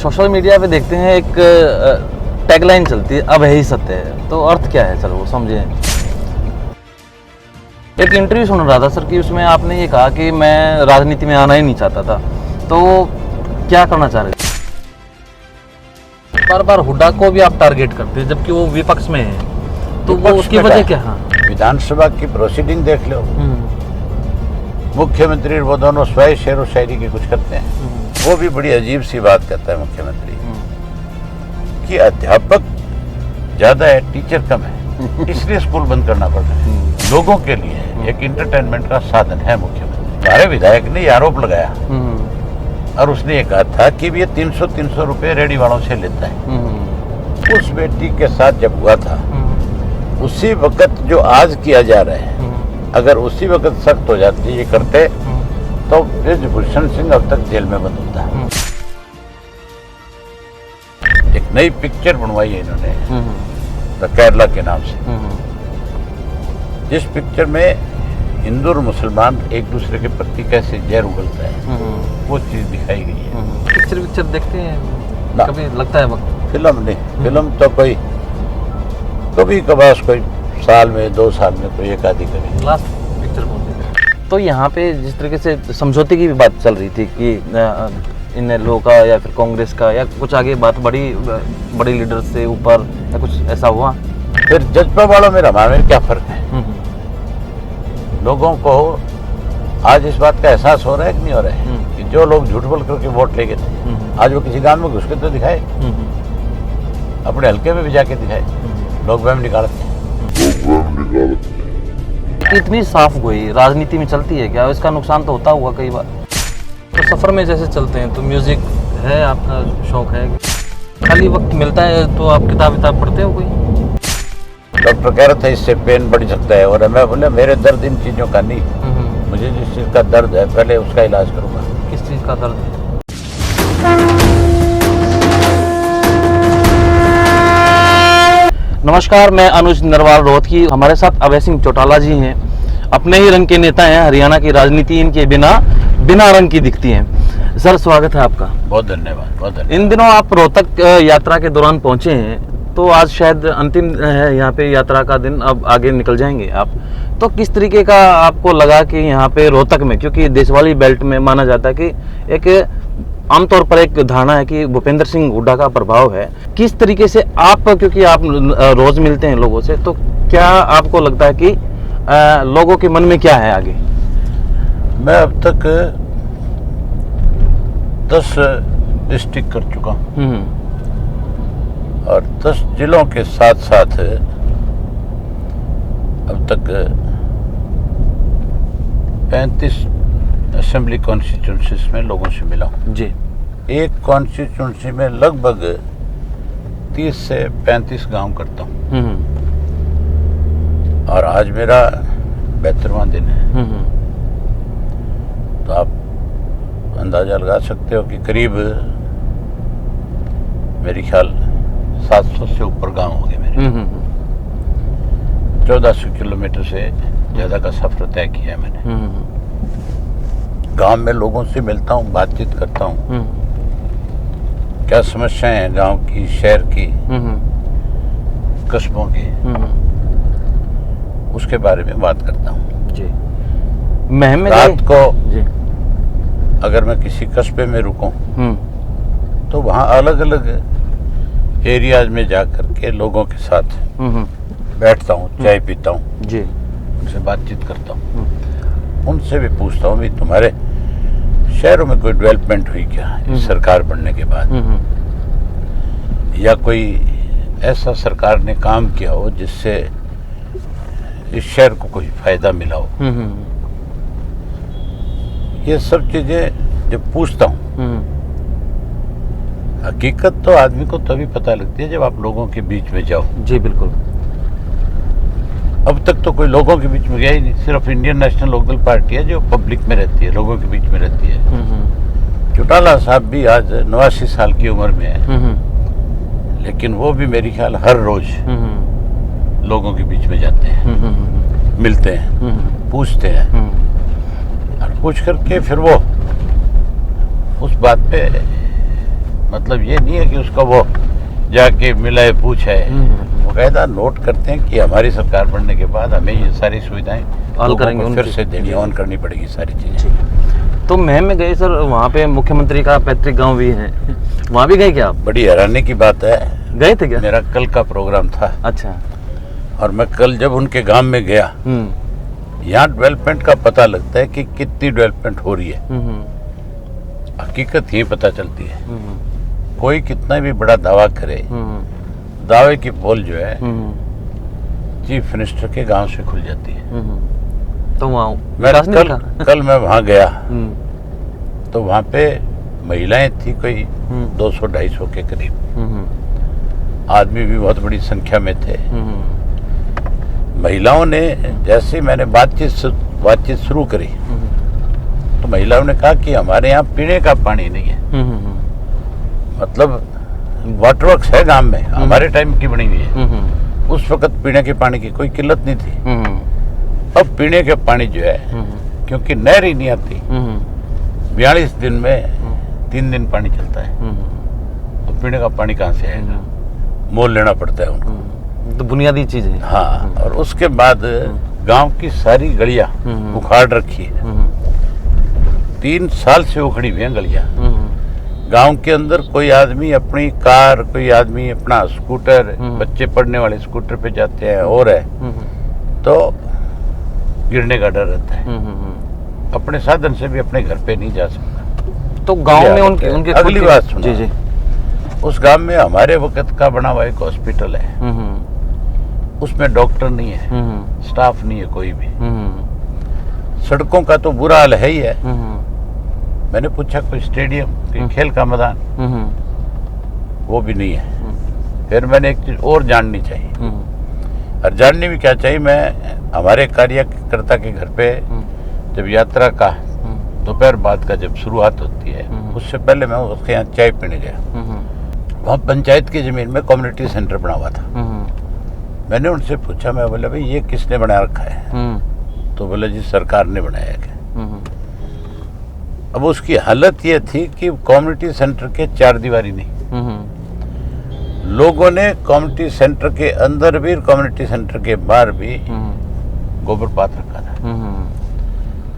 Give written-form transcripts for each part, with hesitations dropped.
Social media पे देखते हैं एक टैगलाइन चलती है, अब है ही सत्य है, तो अर्थ क्या है? चलो वो समझे। एक इंटरव्यू सुन रहा था सर कि उसमें आपने ये कहा कि मैं राजनीति में आना ही नहीं चाहता था, तो क्या करना चाह रहे थे? बार बार हुड्डा को भी आप टारगेट करते हैं जबकि वो विपक्ष में है, तो वो उसकी वजह क्या? हाँ, विधानसभा की प्रोसीडिंग देख लो, मुख्यमंत्री वो दोनों स्वयं शेर व शायरी के कुछ करते हैं। वो भी बड़ी अजीब सी बात करता है मुख्यमंत्री कि अध्यापक ज्यादा है, टीचर कम है, इसलिए स्कूल बंद करना पड़ रहा है। लोगों के लिए एक इंटरटेनमेंट का साधन है मुख्यमंत्री। हमारे विधायक ने आरोप लगाया और उसने ये कहा था कि ये 300 रुपए रेडी वालों से लेता है। उस बेटी के साथ जब हुआ था उसी वक्त जो आज किया जा रहा है, अगर उसी वक्त सख्त हो जाते ये करते तो ब्रिजभूषण सिंह अब तक जेल में बंद होता। एक नई पिक्चर बनवाई है इन्होंने द केरला के नाम से, जिस पिक्चर में हिंदू और मुसलमान एक दूसरे के प्रति कैसे जहर उगलता है वो चीज दिखाई गई है। पिक्चर देखते हैं कभी लगता है वक्त? फिल्म नहीं, फिल्म तो कोई कभी कभार कोई साल में 2 साल में कोई एक आधी कभी। लास्ट पिक्चर कौन सी? तो यहाँ पे जिस तरीके से समझौते की भी बात चल रही थी कि इन लोगों का या फिर कांग्रेस का या कुछ आगे बात बड़ी लीडर से ऊपर या कुछ ऐसा हुआ, फिर जज्बा वालों में हमारे में क्या फर्क है? लोगों को आज इस बात का एहसास हो रहा है कि नहीं हो रहा है कि जो लोग झूठ बोल करके वोट ले गए थे, आज वो किसी गांव में घुस के तो दिखाए, अपने हल्के में भी जाके दिखाए, लोग वहम निकालते हैं। इतनी साफ गोई राजनीति में चलती है क्या? इसका नुकसान तो होता होगा कई बार। तो सफर में जैसे चलते हैं तो म्यूजिक है, आपका शौक है, खाली वक्त मिलता है तो आप किताब पढ़ते हो कोई? डॉक्टर कह रहा था इससे पेन बढ़ सकता है, और मैं बोला मेरे दर्द इन चीजों का नहीं, मुझे जिस चीज का दर्द है पहले उसका इलाज करूंगा। किस चीज का दर्द है? नमस्कार, मैं अनुज नरवाल रोहतकी। हमारे साथ अभय सिंह चौटाला जी हैं, अपने ही रंग के नेता हैं। हरियाणा की राजनीति इनके बिना रंग की दिखती है। सर स्वागत है आपका। बहुत धन्यवाद, बहुत धन्यवाद। इन दिनों आप रोहतक यात्रा के दौरान पहुंचे हैं, तो आज शायद अंतिम है यहाँ पे यात्रा का दिन, अब आगे निकल जाएंगे आप, तो किस तरीके का आपको लगा कि यहाँ पे रोहतक में, क्योंकि देशवाली बेल्ट में माना जाता है कि एक आमतौर पर एक धारणा है कि भूपेंद्र सिंह हुड्डा का प्रभाव है, किस तरीके से आप, क्योंकि आप रोज मिलते हैं लोगों से, तो क्या आपको लगता है कि लोगों के मन में क्या है आगे? मैं अब तक 10 डिस्ट्रिक्ट कर चुका हूँ और 10 जिलों के साथ साथ अब तक 35 असेंबली कॉन्स्टिट्यूंसीज में लोगों से मिला हूँ जी। एक कॉन्स्टिट्यूंसी में लगभग 30 से 35 गांव करता हूँ और आज मेरा 72वां दिन है। तो आप अंदाजा लगा सकते हो कि करीब मेरे ख्याल 700 से ऊपर गांव हो गए मेरे। 1400 किलोमीटर से ज़्यादा का सफ़र तय किया है मैंने। गांव में लोगों से मिलता हूँ, बातचीत करता हूँ, क्या समस्याएं हैं गांव की, शहर की, कस्बों की, उसके बारे में बात करता हूँ जी। रात को जी अगर मैं किसी कस्बे में रुकूं तो वहाँ अलग अलग एरियाज में जा करके लोगों के साथ बैठता हूँ, चाय पीता हूँ जी, उनसे बातचीत करता हूँ, उनसे भी पूछता हूँ भी तुम्हारे शहरों में कोई डेवलपमेंट हुई क्या इस सरकार बनने के बाद, या कोई ऐसा सरकार ने काम किया हो जिससे इस शहर को कोई फायदा मिला हो। ये सब चीजें जब पूछता हूँ, हकीकत तो आदमी को तभी पता लगती है जब आप लोगों के बीच में जाओ। जी बिल्कुल। अब तक तो कोई लोगों के बीच में गया ही नहीं, सिर्फ इंडियन नेशनल लोकदल पार्टी है जो पब्लिक में रहती है, लोगों के बीच में रहती है। चौटाला साहब भी आज 89 साल की उम्र में है, लेकिन वो भी मेरी ख्याल हर रोज लोगों के बीच में जाते हैं, मिलते हैं, पूछते हैं, और पूछ करके फिर वो उस बात पे मतलब ये नहीं है कि उसका वो जाके मिलाए पूछे, बाकायदा नोट करते हैं कि हमारी सरकार बनने के बाद हमें ये सारी सुविधाएं लोगों करेंगे को फिर उनकी। से देनी, ऑन करनी पड़ेगी सारी चीजें। तो महम में गए सर, वहाँ पे मुख्यमंत्री का पैतृक गांव भी है, वहाँ भी गए क्या आप? बड़ी हैरानी की बात है, गए थे क्या? मेरा कल का प्रोग्राम था अच्छा। और मैं कल जब उनके गांव में गया, यहाँ डेवलपमेंट का पता लगता है कि कितनी डेवलपमेंट हो रही है, हकीकत यही पता चलती है। कोई कितना भी बड़ा दावा करे, दावे की पोल जो है चीफ मिनिस्टर के गांव से खुल जाती है। तो वहाँ कल मैं वहाँ गया तो वहाँ पे महिलाएं थी कोई 200-250 के करीब, आदमी भी बहुत बड़ी संख्या में थे। महिलाओं ने जैसे मैंने बातचीत शुरू करी तो महिलाओं ने कहा कि हमारे यहाँ पीने का पानी नहीं है। मतलब वाटर वर्क्स है गांव में, हमारे टाइम की बनी हुई है, उस वक्त पीने के पानी की कोई किल्लत नहीं थी। अब पीने के पानी जो है, क्योंकि नहर ही नहीं आती, 42 दिन में 3 दिन पानी चलता है, तो पीने का पानी कहाँ से आएगा, मोल लेना पड़ता है उनको। तो बुनियादी चीज है। हाँ, और उसके बाद गांव की सारी गलियां उखाड़ रखी है, 3 साल से उखड़ी हुई हैं गलियां। गांव के अंदर कोई आदमी अपनी कार, कोई आदमी अपना स्कूटर, बच्चे पढ़ने वाले स्कूटर पे जाते हैं और है तो गिरने का डर रहता है, अपने साधन से भी अपने घर पे नहीं जा सकता। तो गांव में उनके अगली बात सुनो, जी जी, उस गांव में हमारे वक्त का बना हुआ एक हॉस्पिटल है, उसमें डॉक्टर नहीं है, स्टाफ नहीं है कोई भी, सड़कों का तो बुरा हाल है ही है। मैंने पूछा कोई स्टेडियम, कोई खेल का मैदान, वो भी नहीं है। फिर मैंने एक चीज और जाननी चाहिए, और जाननी भी क्या चाहिए, मैं हमारे कार्यकर्ता के घर पे जब यात्रा का दोपहर बाद का जब शुरुआत होती है, उससे पहले मैं उसके यहाँ चाय पीने गया। वहाँ पंचायत की जमीन में कम्युनिटी सेंटर बना हुआ था। मैंने उनसे पूछा, मैं बोला भाई ये किसने बना रखा है? तो बोले जी सरकार ने बनाया है। अब उसकी हालत ये थी कि कम्युनिटी सेंटर के 4 दीवारी नहीं, लोगों ने कम्युनिटी सेंटर के अंदर भी, कम्युनिटी सेंटर के बाहर भी गोबर पात रखा था।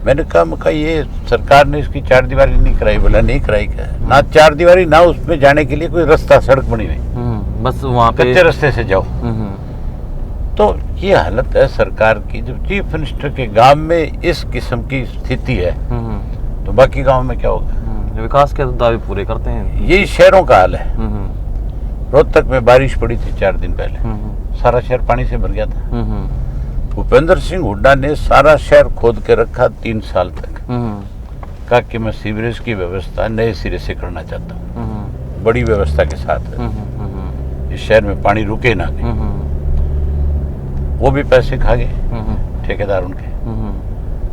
मैंने कहा ये सरकार ने इसकी 4 दीवारी नहीं कराई? बोला नहीं कराई। क्या ना 4 दीवारी, ना उसमें जाने के लिए कोई रास्ता, सड़क बनी हुई, बस वहाँ पे कच्चे रास्ते से जाओ। तो ये हालत है सरकार की। जब चीफ मिनिस्टर के गांव में इस किस्म की स्थिति है तो बाकी गांव में क्या होगा? विकास के दावे पूरे करते हैं। यही शहरों का हाल है। रोहतक में बारिश पड़ी थी 4 दिन पहले, सारा शहर पानी से भर गया था। भूपेंद्र सिंह हुड्डा ने सारा शहर खोद के रखा 3 साल तक, कहा कि मैं सीवरेज की व्यवस्था नए सिरे से करना चाहता हूँ, बड़ी व्यवस्था के साथ इस शहर में पानी रुके ना कहीं। वो भी पैसे खा गए ठेकेदार उनके।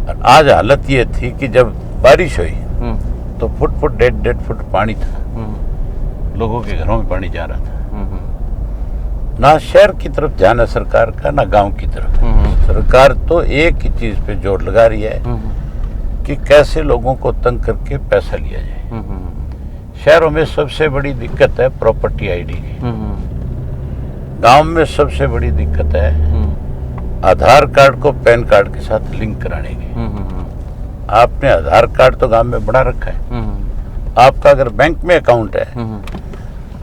और आज हालत ये थी कि जब बारिश हुई तो फुट 1.5 फुट पानी था, लोगों के घरों में पानी जा रहा था। ना शहर की तरफ ध्यान है सरकार का, ना गांव की तरफ। सरकार तो एक ही चीज पे जोर लगा रही है कि कैसे लोगों को तंग करके पैसा लिया जाए। शहरों में सबसे बड़ी दिक्कत है प्रॉपर्टी आईडी की, गांव में सबसे बड़ी दिक्कत है आधार कार्ड को पैन कार्ड के साथ लिंक कराने की। आपने आधार कार्ड तो गांव में बना रखा है, आपका अगर बैंक में अकाउंट है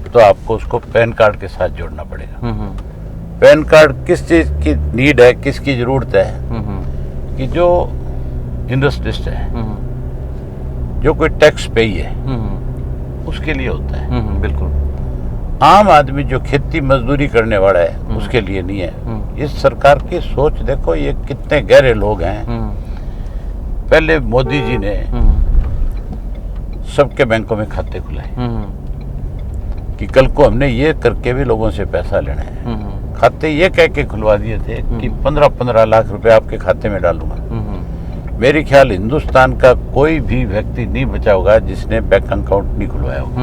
तो आपको उसको पैन कार्ड के साथ जोड़ना पड़ेगा। पैन कार्ड किस चीज की नीड है, किसकी जरूरत है? कि जो इंडस्ट्रिस्ट है, जो कोई टैक्स पे ही है, उसके लिए होता है। बिल्कुल। आम आदमी जो खेती मजदूरी करने वाला है उसके लिए नहीं है। इस सरकार की सोच देखो, ये कितने गहरे लोग हैं। पहले मोदी जी ने सबके बैंकों में खाते खुलाए कि कल को हमने ये करके भी लोगों से पैसा लेना है। खाते ये कह के खुलवा दिए थे कि 15-15 लाख रुपए आपके खाते में डालूंगा। मेरे ख्याल हिंदुस्तान का कोई भी व्यक्ति नहीं बचा होगा जिसने बैंक अकाउंट नहीं खुलवाया होगा,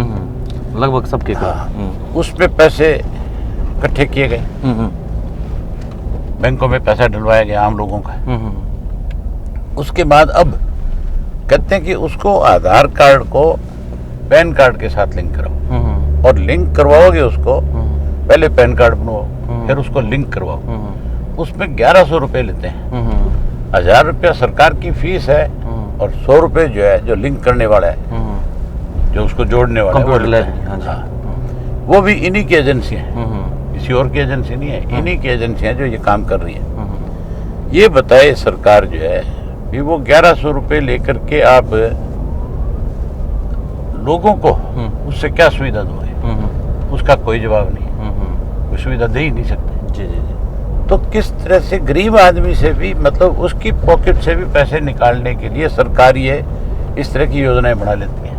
लगभग सबके। उसमें पैसे इकट्ठे किए गए, बैंकों में पैसा डलवाया गया आम लोगों का। उसके बाद अब कहते हैं कि उसको आधार कार्ड को पैन कार्ड के साथ लिंक कराओ। और लिंक करवाओगे उसको, पहले पैन कार्ड बनवाओ, फिर उसको लिंक करवाओ, उसमें 1100 रुपये लेते हैं। 1000 रुपया सरकार की फीस है और 100 रुपये जो है जो लिंक करने वाला है, जो उसको जोड़ने वाला है, वो लेता है। हाँ, वो भी इन्हीं की एजेंसी है, किसी और की एजेंसी नहीं है, इन्हीं की एजेंसी है जो ये काम कर रही है। ये बताए सरकार जो है भी वो 1100 रुपये लेकर के आप लोगों को उससे क्या सुविधा दोगे? उसका कोई जवाब नहीं, कोई सुविधा दे ही नहीं सकते। जी जी जी। तो किस तरह से गरीब आदमी से भी, मतलब उसकी पॉकेट से भी पैसे निकालने के लिए सरकार ये इस तरह की योजनाएं बना लेती है।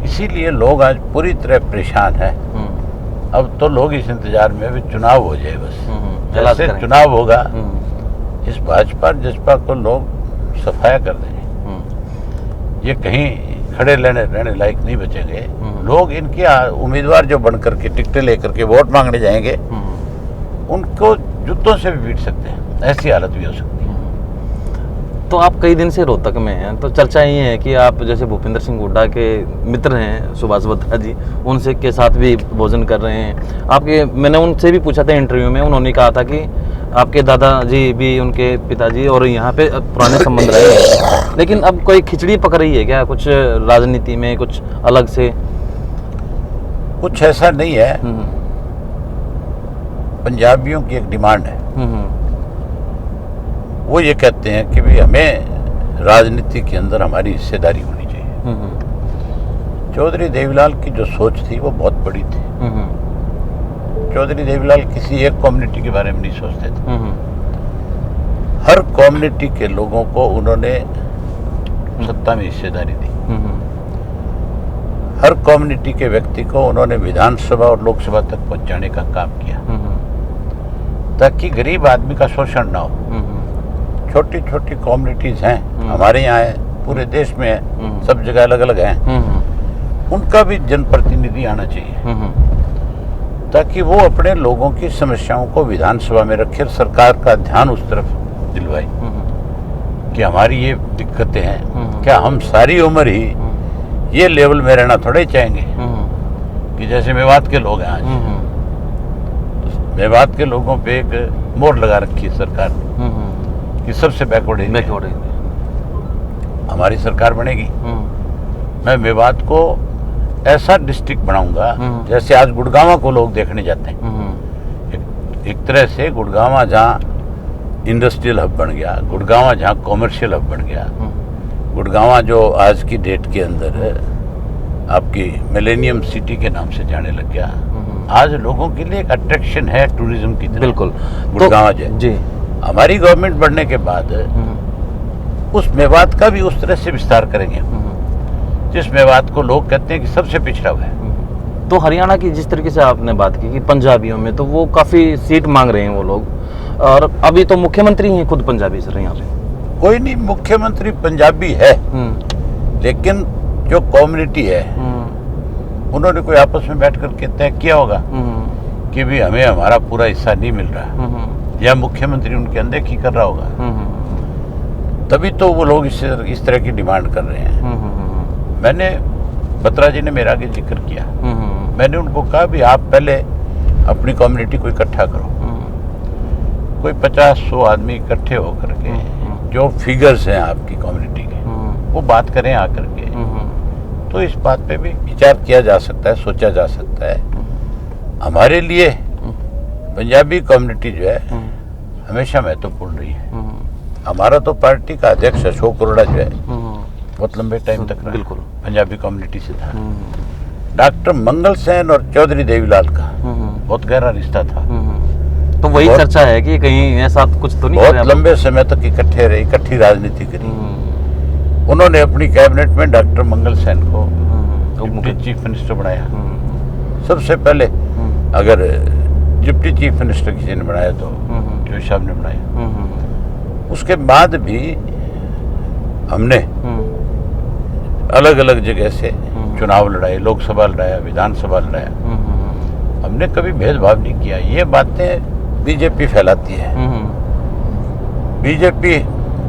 इसीलिए लोग आज पूरी तरह परेशान हैं। अब तो लोग इस इंतजार में भी चुनाव हो जाए, बस जैसे चुनाव होगा इस भाजपा जसपा को लोग सफाया कर देंगे। ये कहीं खड़े रहने लायक नहीं बचेंगे। लोग इनके उम्मीदवार जो बनकर के टिकटें लेकर के वोट मांगने जाएंगे, उनको जूतों से भी पीट सकते हैं, ऐसी हालत भी हो सकती है। तो आप कई दिन से रोहतक में हैं, तो चर्चा ये है कि आप जैसे भूपेंद्र सिंह हुड्डा के मित्र हैं सुभाष बत्रा जी, उनसे के साथ भी भोजन कर रहे हैं। आपके मैंने उनसे भी पूछा था इंटरव्यू में, उन्होंने कहा था कि आपके दादाजी भी, उनके पिताजी और यहाँ पे पुराने संबंध रहे हैं। लेकिन अब कोई खिचड़ी पक रही है क्या कुछ राजनीति में, कुछ अलग से? कुछ ऐसा नहीं है। पंजाबियों की एक डिमांड है, वो ये कहते हैं कि भाई हमें राजनीति के अंदर हमारी हिस्सेदारी होनी चाहिए। चौधरी देवीलाल की जो सोच थी वो बहुत बड़ी थी। चौधरी देवीलाल किसी एक कम्युनिटी के बारे में नहीं सोचते थे, हर कम्युनिटी के लोगों को उन्होंने सत्ता में हिस्सेदारी दी। हर कम्युनिटी के व्यक्ति को उन्होंने विधानसभा और लोकसभा तक पहुंचाने का काम किया, ताकि गरीब आदमी का शोषण ना हो। छोटी छोटी कम्युनिटीज हैं, हमारे यहाँ है, पूरे देश में है, सब जगह अलग अलग हैं। उनका भी जनप्रतिनिधि आना चाहिए, ताकि वो अपने लोगों की समस्याओं को विधानसभा में रखे, सरकार का ध्यान उस तरफ दिलवाए कि हमारी ये दिक्कतें हैं। क्या हम सारी उम्र ही ये लेवल में रहना थोड़े चाहेंगे कि जैसे मेवात के लोग हैं आज, मेवात के लोगों पे एक मोहर लगा रखी है सरकार ने कि सबसे बैकवर्ड है। हमारी सरकार बनेगी, मैं मेवात को ऐसा डिस्ट्रिक्ट बनाऊंगा जैसे आज गुड़गांव को लोग देखने जाते हैं। एक तरह से गुड़गांव जहाँ इंडस्ट्रियल हब बन गया, गुड़गांव जहाँ कॉमर्शियल हब बन गया, गुड़गांव जो आज की डेट के अंदर आपकी मिलेनियम सिटी के नाम से जाने लग गया। आज लोगों के लिए एक अट्रैक्शन है टूरिज्म की तरह। बिल्कुल, गुड़गांव तो, जी हमारी गवर्नमेंट बनने के बाद उस मेवात का भी उस तरह से विस्तार करेंगे जिस मेवात को लोग कहते हैं कि सबसे पिछड़ा हुआ है। तो हरियाणा की जिस तरीके से आपने बात की कि पंजाबियों में, तो वो काफी सीट मांग रहे हैं वो लोग, और अभी तो मुख्यमंत्री हैं खुद पंजाबी सर यहाँ पे। कोई नहीं, मुख्यमंत्री पंजाबी है, लेकिन जो कम्युनिटी है उन्होंने कोई आपस में बैठ करके तय किया होगा कि भी हमें हमारा पूरा हिस्सा नहीं मिल रहा, या मुख्यमंत्री उनकी अनदेखी कर रहा होगा, तभी तो वो लोग इस तरह की डिमांड कर रहे हैं। मैंने, बत्रा जी ने मेरा आगे जिक्र किया, मैंने उनको कहा भी आप पहले अपनी कम्युनिटी को इकट्ठा करो, कोई 50-100 आदमी इकट्ठे होकर के जो फिगर्स हैं आपकी कम्युनिटी के, वो बात करें आकर के, तो इस बात पे भी विचार किया जा सकता है, सोचा जा सकता है। हमारे लिए पंजाबी कम्युनिटी जो है हमेशा महत्वपूर्ण रही है। हमारा तो पार्टी का अध्यक्ष अशोक अरोड़ा जो है बहुत लंबे टाइम तक रहा, बिल्कुल पंजाबी कम्युनिटी से था। डॉक्टर मंगल सेन और चौधरी देवीलाल का बहुत गहरा रिश्ता था। तो वही चर्चा है कि कहीं ऐसा कुछ तो नहीं, बहुत लंबे समय तक इकट्ठे रहे, इकट्ठी राजनीति करी। उन्होंने अपनी कैबिनेट में डॉक्टर मंगल सेन को डिप्टी चीफ मिनिस्टर बनाया। सबसे पहले अगर डिप्टी चीफ मिनिस्टर किसी ने बनाया तो जोशी साहब ने बनाया। उसके बाद भी हमने अलग अलग जगह से चुनाव लड़ाए, लोकसभा लड़ाया, विधानसभा लड़ाया, हमने कभी भेदभाव नहीं किया। ये बातें बीजेपी फैलाती है। बीजेपी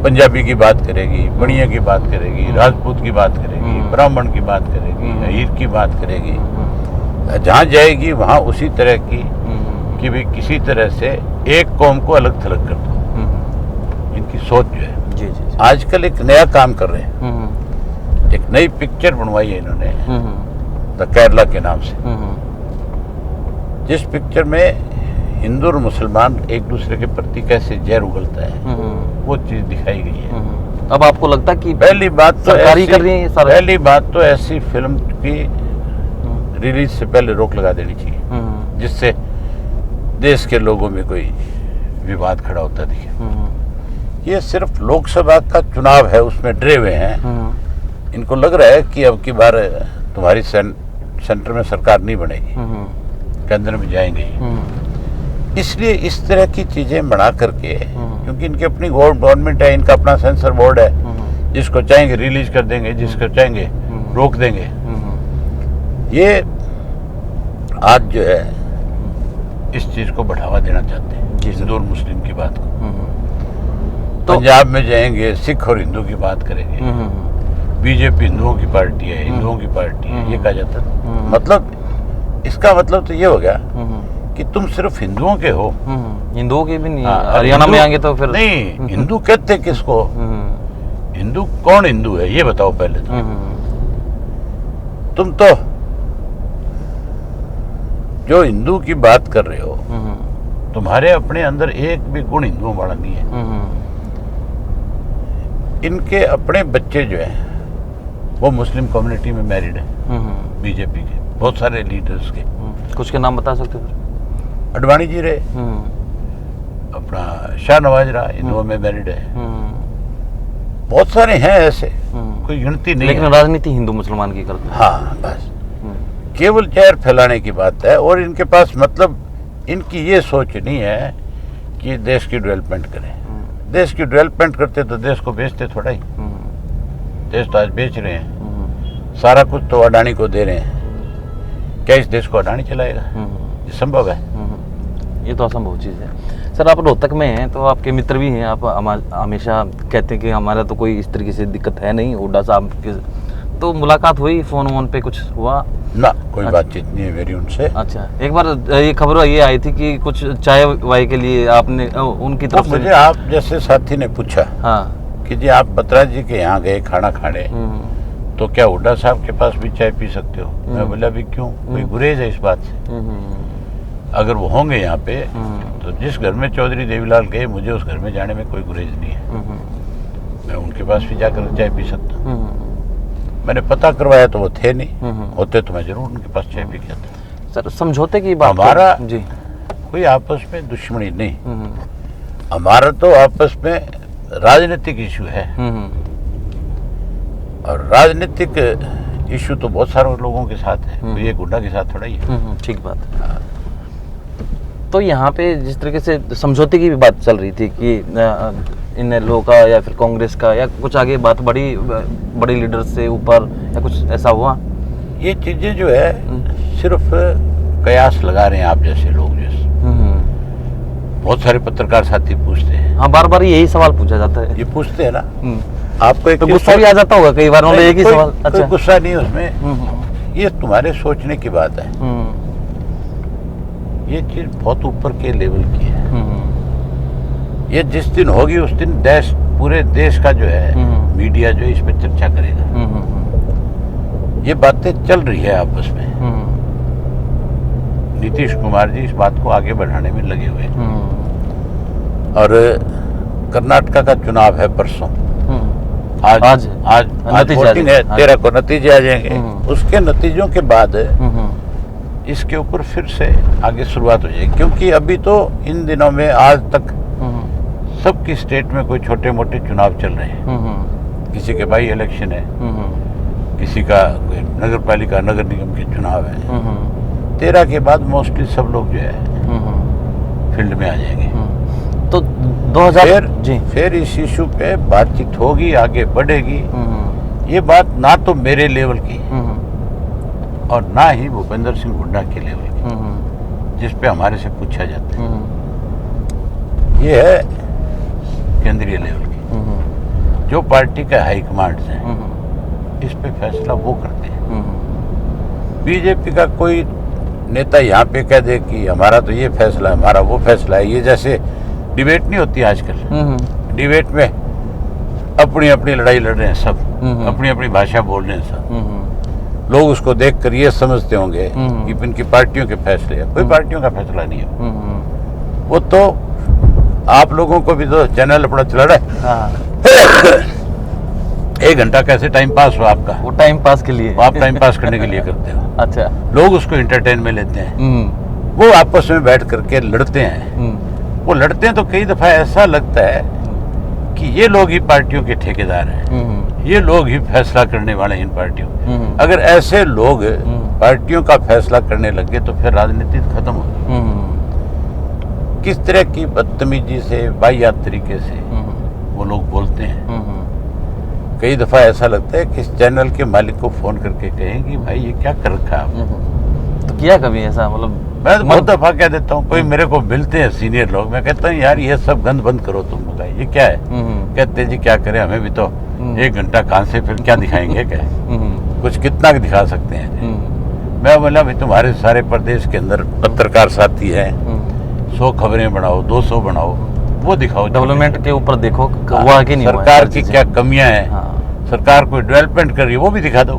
पंजाबी की बात करेगी, बनिया की बात करेगी, राजपूत की बात करेगी, ब्राह्मण की बात करेगी, अहीर की बात करेगी। जहाँ जाएगी वहाँ उसी तरह की कि भी किसी तरह से एक कौम को अलग थलग कर दो। इनकी सोच जो है जी जी जी। आजकल एक नया काम कर रहे हैं। एक नई पिक्चर बनवाई है इन्होंने द केरला के नाम से, जिस पिक्चर में हिंदू और मुसलमान एक दूसरे के प्रति कैसे जहर उगलता है वो चीज दिखाई गई है। अब आपको लगता है कि पहली बात तो सरकारी ऐसी, कर रही है ये सारा? पहली बात तो ऐसी फिल्म की रिलीज से पहले रोक लगा देनी चाहिए, जिससे देश के लोगों में कोई विवाद खड़ा होता दिखे। ये सिर्फ लोकसभा का चुनाव है, उसमें डरे हुए हैं। इनको लग रहा है कि अब की बार तुम्हारी सेंटर में सरकार नहीं बनेगी, केंद्र में जाएंगे ही। इसलिए इस तरह की चीजें बना करके, क्योंकि इनकी अपनी गवर्नमेंट है, इनका अपना सेंसर बोर्ड है, जिसको चाहेंगे रिलीज कर देंगे, जिसको चाहेंगे रोक देंगे। ये आज जो है इस चीज को बढ़ावा देना चाहते हैं, हिंदू और मुस्लिम की बात को। तो पंजाब में जाएंगे, सिख और हिंदू की बात करेंगे। बीजेपी हिंदुओं की पार्टी है, हिंदुओं की पार्टी है, ये कहा जाता है। मतलब इसका मतलब तो ये हो गया कि तुम सिर्फ हिंदुओं के हो। हिंदुओं के भी नहीं, हाँ, हरियाणा में आएंगे तो फिर नहीं। हिंदू कहते किसको? हिंदू कौन हिंदू है ये बताओ पहले तो। तुम तो जो हिंदू की बात कर रहे हो, तुम्हारे अपने अंदर एक भी गुण हिंदुओं वाला नहीं है। इनके अपने बच्चे जो हैं वो मुस्लिम कम्युनिटी में मैरिड है, बीजेपी के बहुत सारे लीडर्स के। कुछ के नाम बता सकते हो? अडवाणी जी रहे, अपना शाहनवाज रहा, हिंदुओं में मैरिड है। बहुत सारे हैं ऐसे, कोई गिनती नहीं। लेकिन राजनीति हिंदू मुसलमान की करते हैं। हाँ, बस केवल जहर फैलाने की बात है। और इनके पास मतलब इनकी ये सोच नहीं है कि देश की डेवलपमेंट करें। देश की डेवलपमेंट करते तो देश को बेचते थोड़ा ही। देश तो आज बेच रहे हैं, सारा कुछ तो अडानी को दे रहे हैं। क्या इस देश को अडानी चलाएगा? ये संभव है? ये तो असंभव चीज़ है। सर, आप रोहतक में हैं तो आपके मित्र भी हैं, आप हमेशा कहते हैं कि हमारा तो कोई इस तरीके से दिक्कत है नहीं। हुड्डा साहब के तो मुलाकात हुई, फोन वोन पे कुछ हुआ ना? कोई बातचीत नहीं है मेरी उनसे। अच्छा, एक बार ये खबर ये आई थी कि कुछ चाय वाय के लिए आपने उनकी तरफ से मुझे आप जैसे साथी ने पूछा कि जी आप बत्रा जी के यहाँ गए खाना खाने, तो क्या हुड्डा साहब के पास भी चाय पी सकते हो? मैं बोला भी क्यों, कोई गुरेज है इस बात से? अगर वो होंगे यहाँ पे तो जिस घर में चौधरी देवीलाल गए, मुझे उस घर में जाने में कोई गुरेज नहीं है। मैं उनके पास भी जाकर चाय पी सकता हूँ। मैंने पता करवाया तो वो थे नहीं, होते तो मैं जरूर उनके पास चाय पी के आता। सर, समझौते की बात हमारा जी कोई आपस में दुश्मनी नहीं, हमारा तो आपस में राजनीतिक इशू है। और राजनीतिक इशू तो बहुत सारे लोगों के साथ है, कोई एक गुंडा के साथ थोड़ा ही है। ठीक बात है। तो यहाँ पे जिस तरीके से समझौते की भी बात चल रही थी कि इन लोगों का या फिर कांग्रेस का या कुछ आगे बात बड़ी लीडर से ऊपर या कुछ ऐसा हुआ? ये चीजें जो है सिर्फ कयास लगा रहे हैं आप जैसे लोग। जैसे बहुत सारे पत्रकार साथी पूछते हैं। हाँ, बार बार यही सवाल पूछा जाता है। ये पूछते हैं ना, आपको एक तो गुस्सा भी आ जाता होगा कई बार उन्होंने एक ही सवाल। अच्छा, कोई गुस्सा नहीं उसमें, ये तुम्हारे सोचने की बात है। ये चीज बहुत ऊपर के लेवल की है। ये जिस दिन होगी उस दिन पूरे देश का जो है मीडिया जो है इस पर चर्चा करेगा। ये बातें चल रही है आपस में। नीतीश कुमार जी इस बात को आगे बढ़ाने में लगे हुए हैं। और कर्नाटका का चुनाव है परसों। आज वोटिंग है, 13 को नतीजे आ जाएंगे। उसके नतीजों के बाद इसके ऊपर फिर से आगे शुरुआत हो जाएगी, क्योंकि अभी तो इन दिनों में आज तक सबकी स्टेट में कोई छोटे मोटे चुनाव चल रहे हैं। किसी के बाई इलेक्शन है, किसी का नगर पालिका नगर निगम के चुनाव है। 13 के बाद मोस्टली सब लोग जो है फील्ड में आ जाएंगे। तो 2000 फिर इस इशू पे बातचीत होगी, आगे बढ़ेगी। ये बात ना तो मेरे लेवल की और ना ही भूपेंद्र सिंह हुड्डा के लेवल की, जिस पे हमारे से पूछा जाता है। ये है केंद्रीय लेवल की, जो पार्टी के हाई कमांड हैं, इस पे फैसला वो करते हैं। बीजेपी का कोई नेता यहाँ पे कह दे कि हमारा तो ये फैसला है, हमारा वो फैसला है, ये जैसे डिबेट नहीं होती आजकल, डिबेट में अपनी अपनी लड़ाई लड़ रहे हैं सब, अपनी अपनी भाषा बोल रहे हैं सब, लोग उसको देखकर ये समझते होंगे कि इनकी पार्टियों के फैसले हैं। कोई पार्टियों का फैसला नहीं है, वो तो आप लोगों को भी तो चैनल अपना चला रहा है। हाँ। 1 घंटा कैसे टाइम पास हो आपका, वो टाइम पास के लिए, वो आप टाइम पास करने के लिए करते हो। अच्छा। लोग उसको एंटरटेन में लेते हैं, वो आपस में बैठ करके लड़ते हैं। वो लड़ते हैं तो कई दफा ऐसा लगता है कि ये लोग ही पार्टियों के ठेकेदार हैं, ये लोग ही फैसला करने वाले हैं इन पार्टियों। अगर ऐसे लोग पार्टियों का फैसला करने लगे तो फिर राजनीति खत्म होगी। किस तरह की बदतमीजी से, वाहियात तरीके से वो लोग बोलते हैं। कई दफा ऐसा लगता है कि इस चैनल के मालिक को फोन करके कहें कि भाई ये क्या कर रखा है आपने। तो किया कभी ऐसा, मतलब मैं तो बहुत दफा कह देता हूँ, कोई मेरे को मिलते हैं सीनियर लोग, मैं कहता हूँ यार ये सब गंद बंद करो तुम लोग, ये क्या है। कहते हैं जी क्या करें, हमें भी तो 1 घंटा कहाँ से फिर क्या दिखाएंगे, क्या कुछ कितना दिखा सकते हैं। मैं बोला भाई तुम्हारे सारे प्रदेश के अंदर पत्रकार साथी हैं, 100 खबरें बनाओ, 200 बनाओ, वो दिखाओ। डेवलपमेंट के ऊपर देखो हुआ कि नहीं हुआ, सरकार की क्या कमियां हैं। हाँ। सरकार कोई डेवलपमेंट कर रही है वो भी दिखा दो।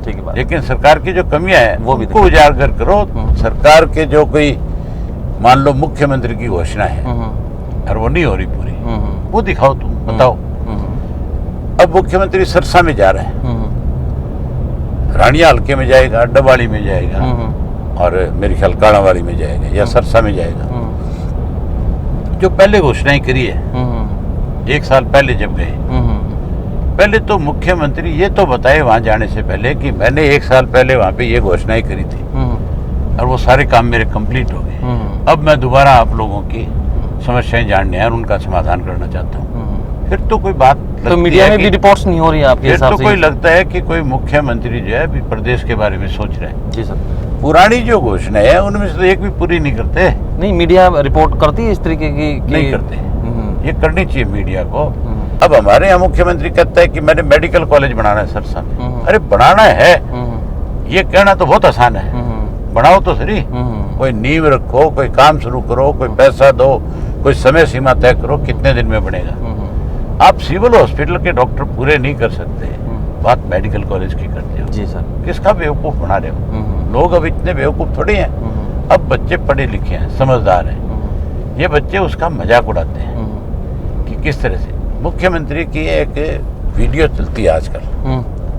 ठीक है बात। लेकिन सरकार की जो कमियां हैं वो भी उनको उजागर करो। सरकार के जो कोई मान लो मुख्यमंत्री की घोषणा है और वो नहीं हो रही पूरी, वो दिखाओ, तुम बताओ। अब मुख्यमंत्री सरसा में जा रहा है, रानिया हल्के में जाएगा, डबाड़ी में जाएगा और मेरे ख्याल काड़ावाली में जाएगा या सरसा में जाएगा। जो पहले घोषणाएं करी है 1 साल पहले जब गए, पहले तो मुख्यमंत्री ये तो बताए वहां जाने से पहले कि मैंने 1 साल पहले वहां पे ये घोषणाएं करी थी और वो सारे काम मेरे कंप्लीट हो गए। अब मैं दोबारा आप लोगों की समस्याएं जानने हैं और उनका समाधान करना चाहता हूँ। फिर तो कोई बात तो मीडिया में भी रिपोर्ट्स नहीं हो रही है आपके हिसाब से? फिर तो कोई लगता है कि कोई मुख्यमंत्री जो है अभी प्रदेश के बारे में सोच रहे हैं। जी सर। पुरानी जो घोषणा है उनमें से तो एक भी पूरी नहीं करते। नहीं, मीडिया रिपोर्ट करती है इस तरीके की? नहीं करते। ये करनी चाहिए मीडिया को। अब हमारे यहाँ मुख्यमंत्री कहता है कि मैंने मेडिकल कॉलेज बनाना है सरसा में। अरे बनाना है, ये कहना तो बहुत आसान है, बनाओ तो सही। कोई नींव रखो, कोई काम शुरू करो, कोई पैसा दो, कोई समय सीमा तय करो, कितने दिन में बनेगा। आप सिविल हॉस्पिटल के डॉक्टर पूरे नहीं कर सकते, बात मेडिकल कॉलेज की करते हो। जी सर। किसका बेवकूफ बना रहे हो? लोग अब इतने बेवकूफ थोड़ी हैं। अब बच्चे पढ़े लिखे हैं, समझदार हैं। ये बच्चे उसका मजाक उड़ाते हैं कि किस तरह से। मुख्यमंत्री की एक वीडियो चलती है आजकल,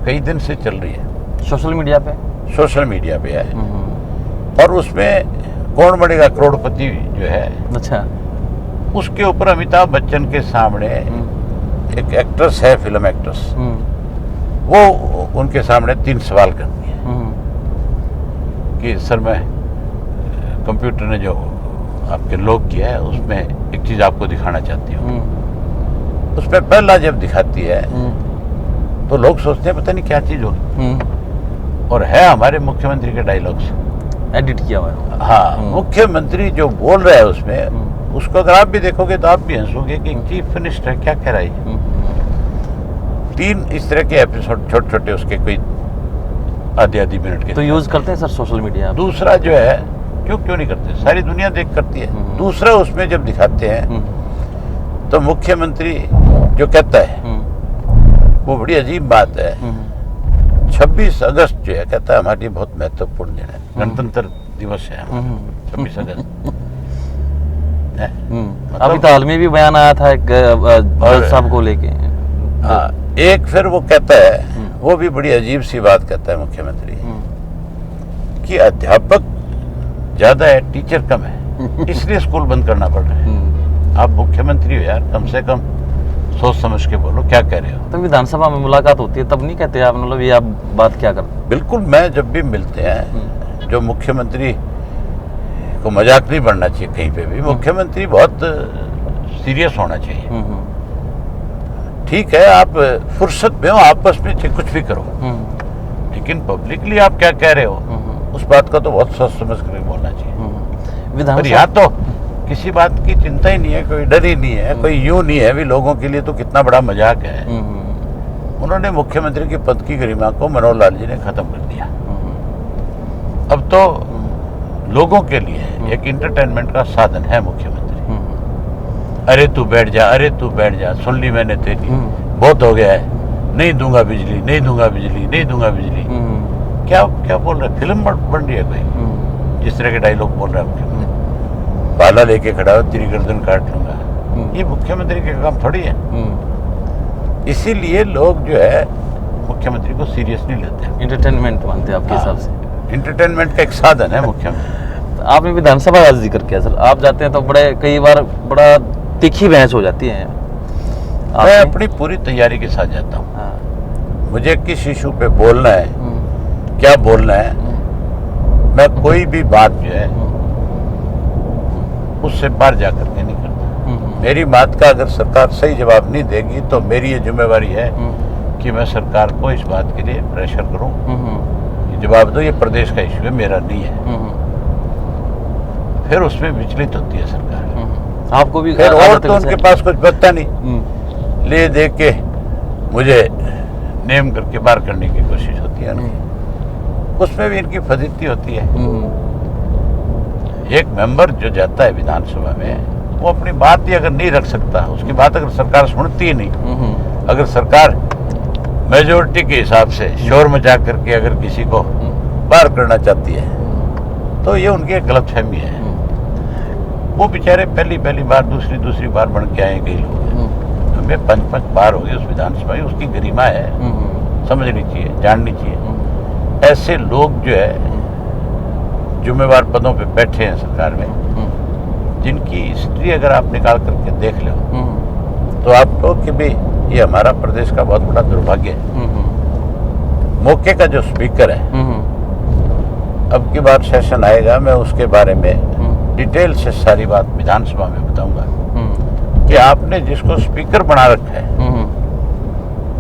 कई दिन से चल रही है सोशल मीडिया पे। सोशल मीडिया पे है और उसमें कौन बनेगा करोड़पति जो है, अच्छा, उसके ऊपर अमिताभ बच्चन के सामने एक एक्ट्रेस है, फिल्म एक्ट्रेस, वो उनके सामने 3 सवाल करती है कि सर मैं कंप्यूटर ने जो आपके लॉग किया है उसमें एक चीज आपको दिखाना चाहती हूँ। उसमें पहला जब दिखाती है तो लोग सोचते हैं पता नहीं क्या चीज होगी, और है हमारे मुख्यमंत्री के डायलॉग्स एडिट किया हुआ है। हाँ, मुख्यमंत्री जो बोल रहा है उसमें, उसको अगर आप भी देखोगे तो आप भी हंसोगे कि चीफ मिनिस्टर क्या कह रहा है। 3 इस तरह के एपिसोड छोटे छोटे उसके कोई आधी मिनट के। तो यूज करते हैं सर सोशल मीडिया? दूसरा जो है क्यों नहीं करते, सारी दुनिया देख करती है। दूसरा उसमें जब दिखाते हैं तो मुख्यमंत्री जो कहता है वो बड़ी अजीब बात है। 26 अगस्त जो है कहता है हमारे लिए बहुत महत्वपूर्ण दिन है, गणतंत्र दिवस है 26 अगस्त। अभी तो हाल में भी बयान आया था एक जज साहब को लेके। हाँ, एक फिर वो कहता है, वो भी बड़ी अजीब सी बात कहता है मुख्यमंत्री कि अध्यापक ज्यादा है, टीचर कम है, इसलिए स्कूल बंद करना पड़ रहा है। आप मुख्यमंत्री हो यार, कम से कम सोच समझ के बोलो क्या कह रहे हो। तो विधानसभा में मुलाकात होती है तब नहीं कहते आप, मतलब ये आप बात क्या करते? बिल्कुल, मैं जब भी मिलते हैं, जो मुख्यमंत्री को मजाक नहीं बनना चाहिए कहीं पे भी। मुख्यमंत्री बहुत सीरियस होना चाहिए। ठीक है, आप फुर्सत में हो, आपस में कुछ भी करो, लेकिन पब्लिकली आप क्या कह रहे हो उस बात का तो बहुत सोच समझ कर बोलना चाहिए। पर यहाँ तो किसी बात की चिंता ही नहीं है, कोई डर ही नहीं है, कोई यूं नहीं है भी लोगों के लिए तो कितना बड़ा मजाक है। उन्होंने मुख्यमंत्री के पद की गरिमा को मनोहर लाल जी ने खत्म कर दिया। अब तो लोगों के लिए एक इंटरटेनमेंट का साधन है मुख्यमंत्री। अरे तू बैठ जा, अरे तू बैठ जा, सुन ली मैंने तेरी, बहुत हो गया है, नहीं दूंगा बिजली, नहीं दूंगा बिजली, नहीं दूंगा बिजली। क्या क्या बोल रहे, फिल्म बन रही है कोई? जिस तरह के डायलॉग बोल रहा है मुख्यमंत्री, बाला लेके खड़ा हो, तेरी गर्दन काट लूंगा, ये मुख्यमंत्री के काम थोड़ी है। इसीलिए लोग जो है मुख्यमंत्री को सीरियस नहीं लेते। इंटरटेनमेंट मानते हैं आपके हिसाब से? इंटरटेनमेंट का एक साधन है मुख्यमंत्री। तो आपने विधानसभा का जिक्र किया सर, आप जाते हैं तो कई बार बड़ा तीखी बहस हो जाती है। मैं अपनी पूरी तैयारी के साथ जाता हूँ। मुझे किस इशू पे बोलना है, क्या बोलना है, मैं कोई भी बात जो है उससे बाहर जाकर के नहीं करता। मेरी बात का अगर सरकार सही जवाब नहीं देगी तो मेरी ये जिम्मेवारी है कि मैं सरकार को इस बात के लिए प्रेशर करूं, जवाब दो, ये प्रदेश का इशू है, मेरा नहीं है। फिर उसमें विचलित होती है सरकार। आपको भी फिर और तो उनके पास कुछ बचता नहीं, ले दे के मुझे नेम करके बाहर करने की कोशिश होती है। उसमें भी इनकी फजीती होती है। एक मेंबर जो जाता है विधानसभा में, वो अपनी बात ही अगर नहीं रख सकता, उसकी बात अगर सरकार सुनती ही नहीं, अगर सरकार मेजोरिटी के हिसाब से शोर मचा करके अगर किसी को बाहर करना चाहती है तो ये उनकी एक गलतफहमी है। वो बेचारे पहली बार, दूसरी बार बन के आए कई लोग, हमें 5 बार हो गई उस विधानसभा में, उसकी गरिमा है, समझनी चाहिए, जाननी चाहिए। ऐसे लोग जो है जिम्मेवार पदों पे बैठे हैं सरकार में, जिनकी हिस्ट्री अगर आप निकाल करके देख लो तो आप कहो कि भाई ये हमारा प्रदेश का बहुत बड़ा दुर्भाग्य है। मौके का जो स्पीकर है, अब की बार सेशन आएगा, मैं उसके बारे में डिटेल से सारी बात विधानसभा में बताऊंगा कि आपने जिसको स्पीकर बना रखा है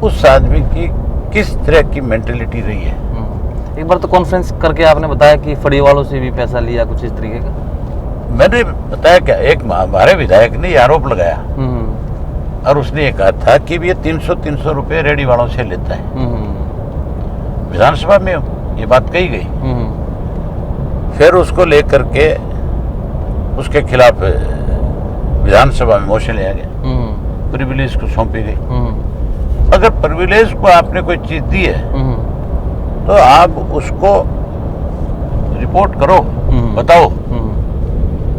उस आदमी की किस तरह की मेंटेलिटी रही है। एक बार तो कॉन्फ्रेंस करके आपने बताया कि फड़ी वालों से भी पैसा लिया, कुछ इस तरीके का। मैंने बताया क्या, एक हमारे विधायक ने आरोप लगाया और उसने ये कहा था कि ये 300 रुपए रेडी वालों से लेता है। विधानसभा में ये बात कही गई। फिर उसको लेकर के उसके खिलाफ विधानसभा में मोशन लिया गया, प्रिविलेज को सौंपी गई। अगर प्रिविलेज को आपने कोई चीज दी है तो आप उसको रिपोर्ट करो, बताओ,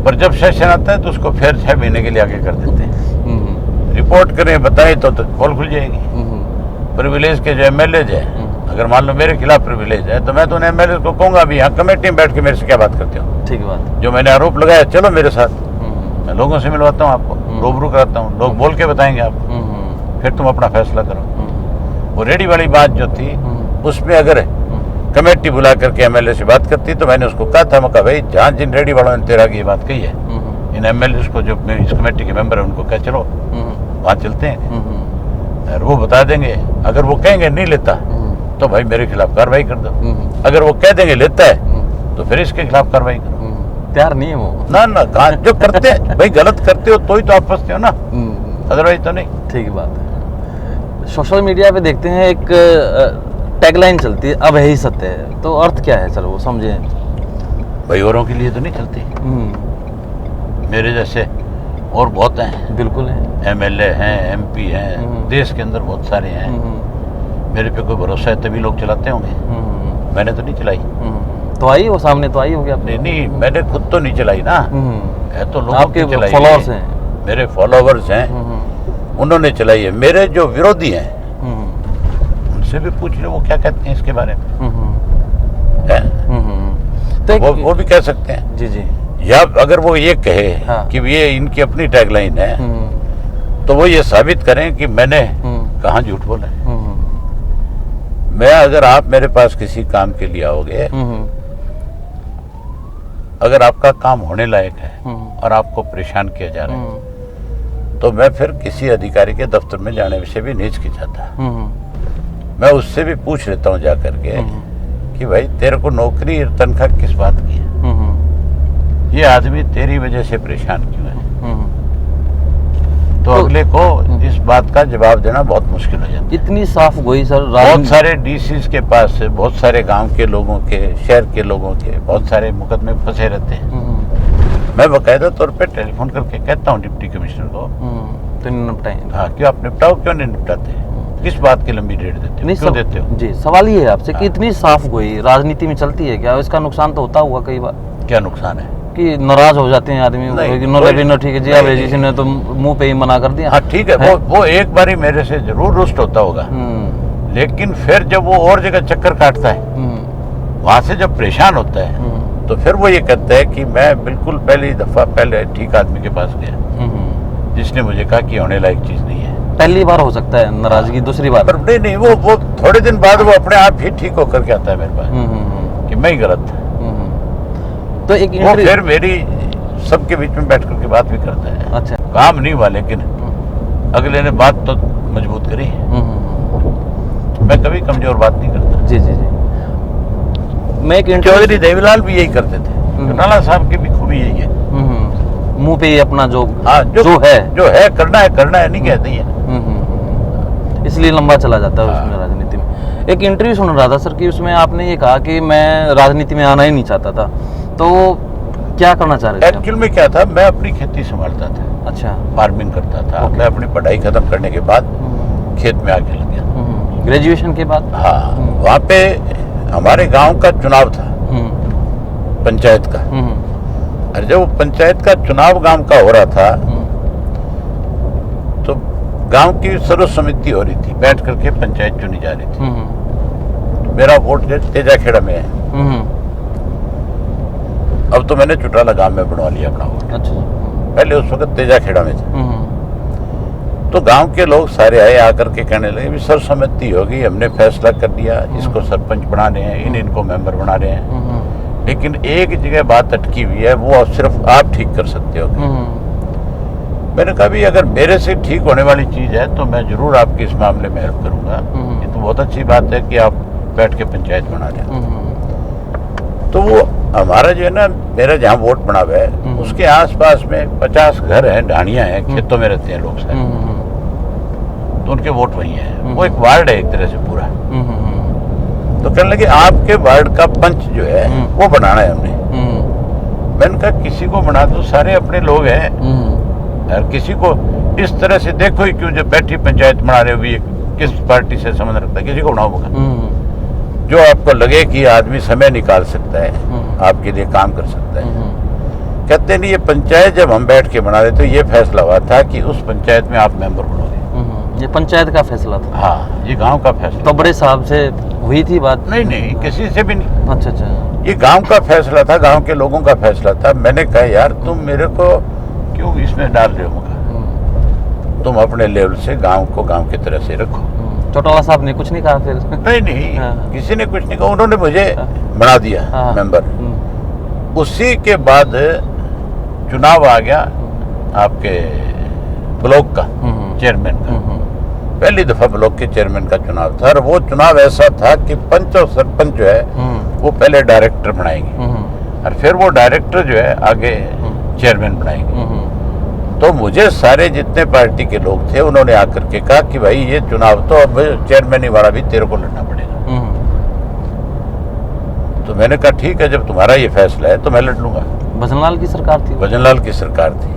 पर जब सेशन आता है तो उसको फिर 6 महीने के लिए आगे कर देते हैं। रिपोर्ट करें, बताएं तो पोल खुल जाएगी। प्रिविलेज के जो एमएलए है, अगर मान लो मेरे खिलाफ प्रिविलेज है तो मैं तो उन एमएलए को कहूंगा भी यहाँ कमेटी में बैठ के मेरे से क्या बात करते हो, ठीक बात, जो मैंने आरोप लगाया चलो मेरे साथ, मैं लोगों से मिलवाता हूँ, आपको रूबरू कराता हूँ, लोग बोल के बताएंगे आपको, फिर तुम अपना फैसला करो। वो रेडी वाली बात जो थी उसमें अगर कमेटी बुला करके एमएलए से बात करती तो मैंने उसको कहा था, मैं कहा भाई जहाँ जिन रेडी वालों ने तेरा की ये बात कही है, इन एमएलए को जो इस कमेटी के मेंबर है उनको कह चलो वहाँ चलते हैं और वो बता देंगे। अगर वो कहेंगे नहीं लेता तो भाई मेरे खिलाफ कार्रवाई कर दो, अगर वो कह देंगे लेता है तो फिर इसके खिलाफ कार्रवाई करो। तैयार नहीं है वो ना कहा जो करते हैं भाई, गलत करते हो तो ही तो आप फंसते हो ना, अदरवाइज तो नहीं। ठीक बात है। सोशल मीडिया पे देखते हैं एक टैगलाइन चलती है, अब यही सत्य है, तो अर्थ क्या है सर वो समझे? भाई औरों के लिए तो नहीं चलती, मेरे जैसे और बहुत हैं, बिल्कुल हैं, एमएलए हैं, एमपी हैं, देश के अंदर बहुत सारे हैं। मेरे पे कोई भरोसा है तभी लोग चलाते होंगे, मैंने तो नहीं चलाई। तो आई वो सामने तो आई होगी आपने? नहीं, मैंने खुद तो नहीं चलाई ना, है तो लोगों आपके की चलाई, फॉलोअर्स हैं, मेरे फॉलोअर्स हैं, उन्होंने चलाई है। मेरे जो विरोधी हैं उनसे भी पूछ लो वो क्या कहते हैं इसके बारे में, तो वो भी कह सकते हैं। जी। या अगर वो ये कहे कि ये इनकी अपनी टैगलाइन है तो वो ये साबित करें कि मैंने कहाँ झूठ बोला है। मैं अगर आप मेरे पास किसी काम के लिए आओगे, अगर आपका काम होने लायक है और आपको परेशान किया जा रहा है तो मैं फिर किसी अधिकारी के दफ्तर में जाने से भी नहीं हिचकिचाता। मैं उससे भी पूछ लेता हूँ जा करके कि भाई तेरे को नौकरी और तनख्वाह किस बात की है, ये आदमी तेरी वजह से परेशान क्यों है। तो अगले को इस बात का जवाब देना बहुत मुश्किल हो जाता है। इतनी साफ गोई सर बहुत सारे डीसीज के पास बहुत सारे गांव के लोगों के, शहर के लोगों के बहुत सारे मुकदमे फंसे रहते हैं। मैं बाकायदा तौर पे टेलीफोन करके कहता हूँ डिप्टी कमिश्नर को, तो निपटाएं। हाँ क्यों आप निपटाओ, क्यों नहीं निपटाते, किस बात की लंबी डेट देते हो, क्यों देते हो? जी, सवाल ये है आपसे कि इतनी साफ गोई राजनीति में चलती है क्या? इसका नुकसान तो होता हुआ कई बार। क्या नुकसान है? कि नाराज हो जाते हैं आदमी, नो ठीक है जी, अब एजेंसी ने तो मुंह पे ही मना कर दिया। हाँ ठीक है, वो एक बारी मेरे से जरूर रुष्ट होता होगा, लेकिन फिर जब वो और जगह चक्कर काटता है, वहां से जब परेशान होता है, तो फिर वो ये कहता है कि मैं बिल्कुल पहली दफा पहले ठीक आदमी के पास गया जिसने मुझे कहा कि होने लायक चीज नहीं है। पहली बार हो सकता है नाराजगी, दूसरी बार पर नहीं, वो थोड़े दिन बाद वो अपने आप ही ठीक होकर के आता है मेरे पास कि मैं ही गलत था। तो एक वो फिर मेरी सबके बीच में बैठ करके बात भी करता है। अच्छा, काम नहीं हुआ, लेकिन अगले ने बात तो मजबूत करी। मैं कभी कमजोर बात नहीं करता। जी जी जी। मैं एक चौधरी देवीलाल भी यही करते थे, चौटाला साहब की भी खूबी यही है, मुंह पे ही अपना जो है करना है नहीं कहते हैं, इसलिए लंबा चला जाता है उसमें राजनीति में। एक इंटरव्यू सुन रहा था सर कि उसमें आपने ये कहा कि मैं राजनीति में आना ही नहीं चाहता था, तो क्या करना चाह रहे थे? एक्चुअल में क्या था, मैं अपनी खेती संभालता था। अच्छा, फार्मिंग करता था। मैं अपनी पढ़ाई खत्म करने के बाद खेत में आके लग गया, ग्रेजुएशन के बाद। हाँ, वहाँ पे हमारे गांव का चुनाव था, पंचायत का। और जब वो पंचायत का चुनाव गांव का हो रहा था, तो गांव की सर्व समिति हो रही थी, बैठ करके पंचायत चुनी जा रही थी। मेरा वोट तेजाखेड़ा में है। अब तो मैंने चौटाला गांव में बनवा लिया अपना वोट। अच्छा। पहले उस वक्त तेजाखेड़ा में था। तो गांव के लोग सारे आए, आकर के कहने लगे सर्वसम्मति होगी, हमने फैसला कर दिया, इसको सरपंच बना रहे हैं, इनको मेंबर बना रहे हैं, लेकिन एक जगह बात अटकी हुई है, वो सिर्फ आप ठीक कर सकते हो। मैंने कहा भी अगर मेरे से ठीक होने वाली चीज है तो मैं जरूर आपकी इस मामले में हेल्प करूंगा। ये तो बहुत अच्छी बात है कि आप बैठ के पंचायत बना रहे हैं। तो वो हमारा जो है ना, मेरा जहाँ वोट बना हुआ है उसके आसपास में 50 घर हैं, ढाणियां हैं, खेतों में रहते हैं लोग सारे, तो उनके वोट वही हैं। वो एक वार्ड है एक तरह से पूरा। तो कहने लगे आपके वार्ड का पंच जो है वो बनाना है हमने। मैंने कहा किसी को बना दो, सारे अपने लोग हैं, और किसी को इस तरह से देखो ही क्यों, जब बैठी पंचायत बना रहे हो भी किस पार्टी से संबंध रखता है, किसी को बनाओ जो आपको लगे कि आदमी समय निकाल सकता है, आपके लिए काम कर सकता है। कहते नहीं, ये पंचायत जब हम बैठ के बना रहे तो ये फैसला हुआ था कि उस पंचायत में आप मेंबर बनोगे। ये पंचायत का फैसला था? हाँ, ये गांव का फैसला। तो बड़े साहब से हुई थी बात? नहीं, किसी से भी नहीं। अच्छा, ये गांव का फैसला था, गांव के लोगों का फैसला था। मैंने कहा यार तुम मेरे को क्यों इसमें डाल रहे हो, तुम अपने लेवल से गांव को गांव की तरह से रखो। चौटाला साहब ने कुछ नहीं कहा फिर? नहीं, किसी ने कुछ नहीं कहा, उन्होंने मुझे बना दिया मेंबर। उसी के बाद चुनाव आ गया आपके ब्लॉक का चेयरमैन का। पहली दफा ब्लॉक के चेयरमैन का चुनाव था, और वो चुनाव ऐसा था कि पंच और सरपंच जो है वो पहले डायरेक्टर बनाएंगे, और फिर वो डायरेक्टर जो है आगे चेयरमैन बनाएंगे। तो मुझे सारे जितने पार्टी के लोग थे उन्होंने आकर के कहा कि भाई ये चुनाव तो अब चेयरमैन वाला भी तेरे को लड़ना पड़ेगा। तो मैंने कहा ठीक है, जब तुम्हारा ये फैसला है तो मैं लड़ लूंगा। भजनलाल की सरकार थी? भजनलाल की सरकार थी।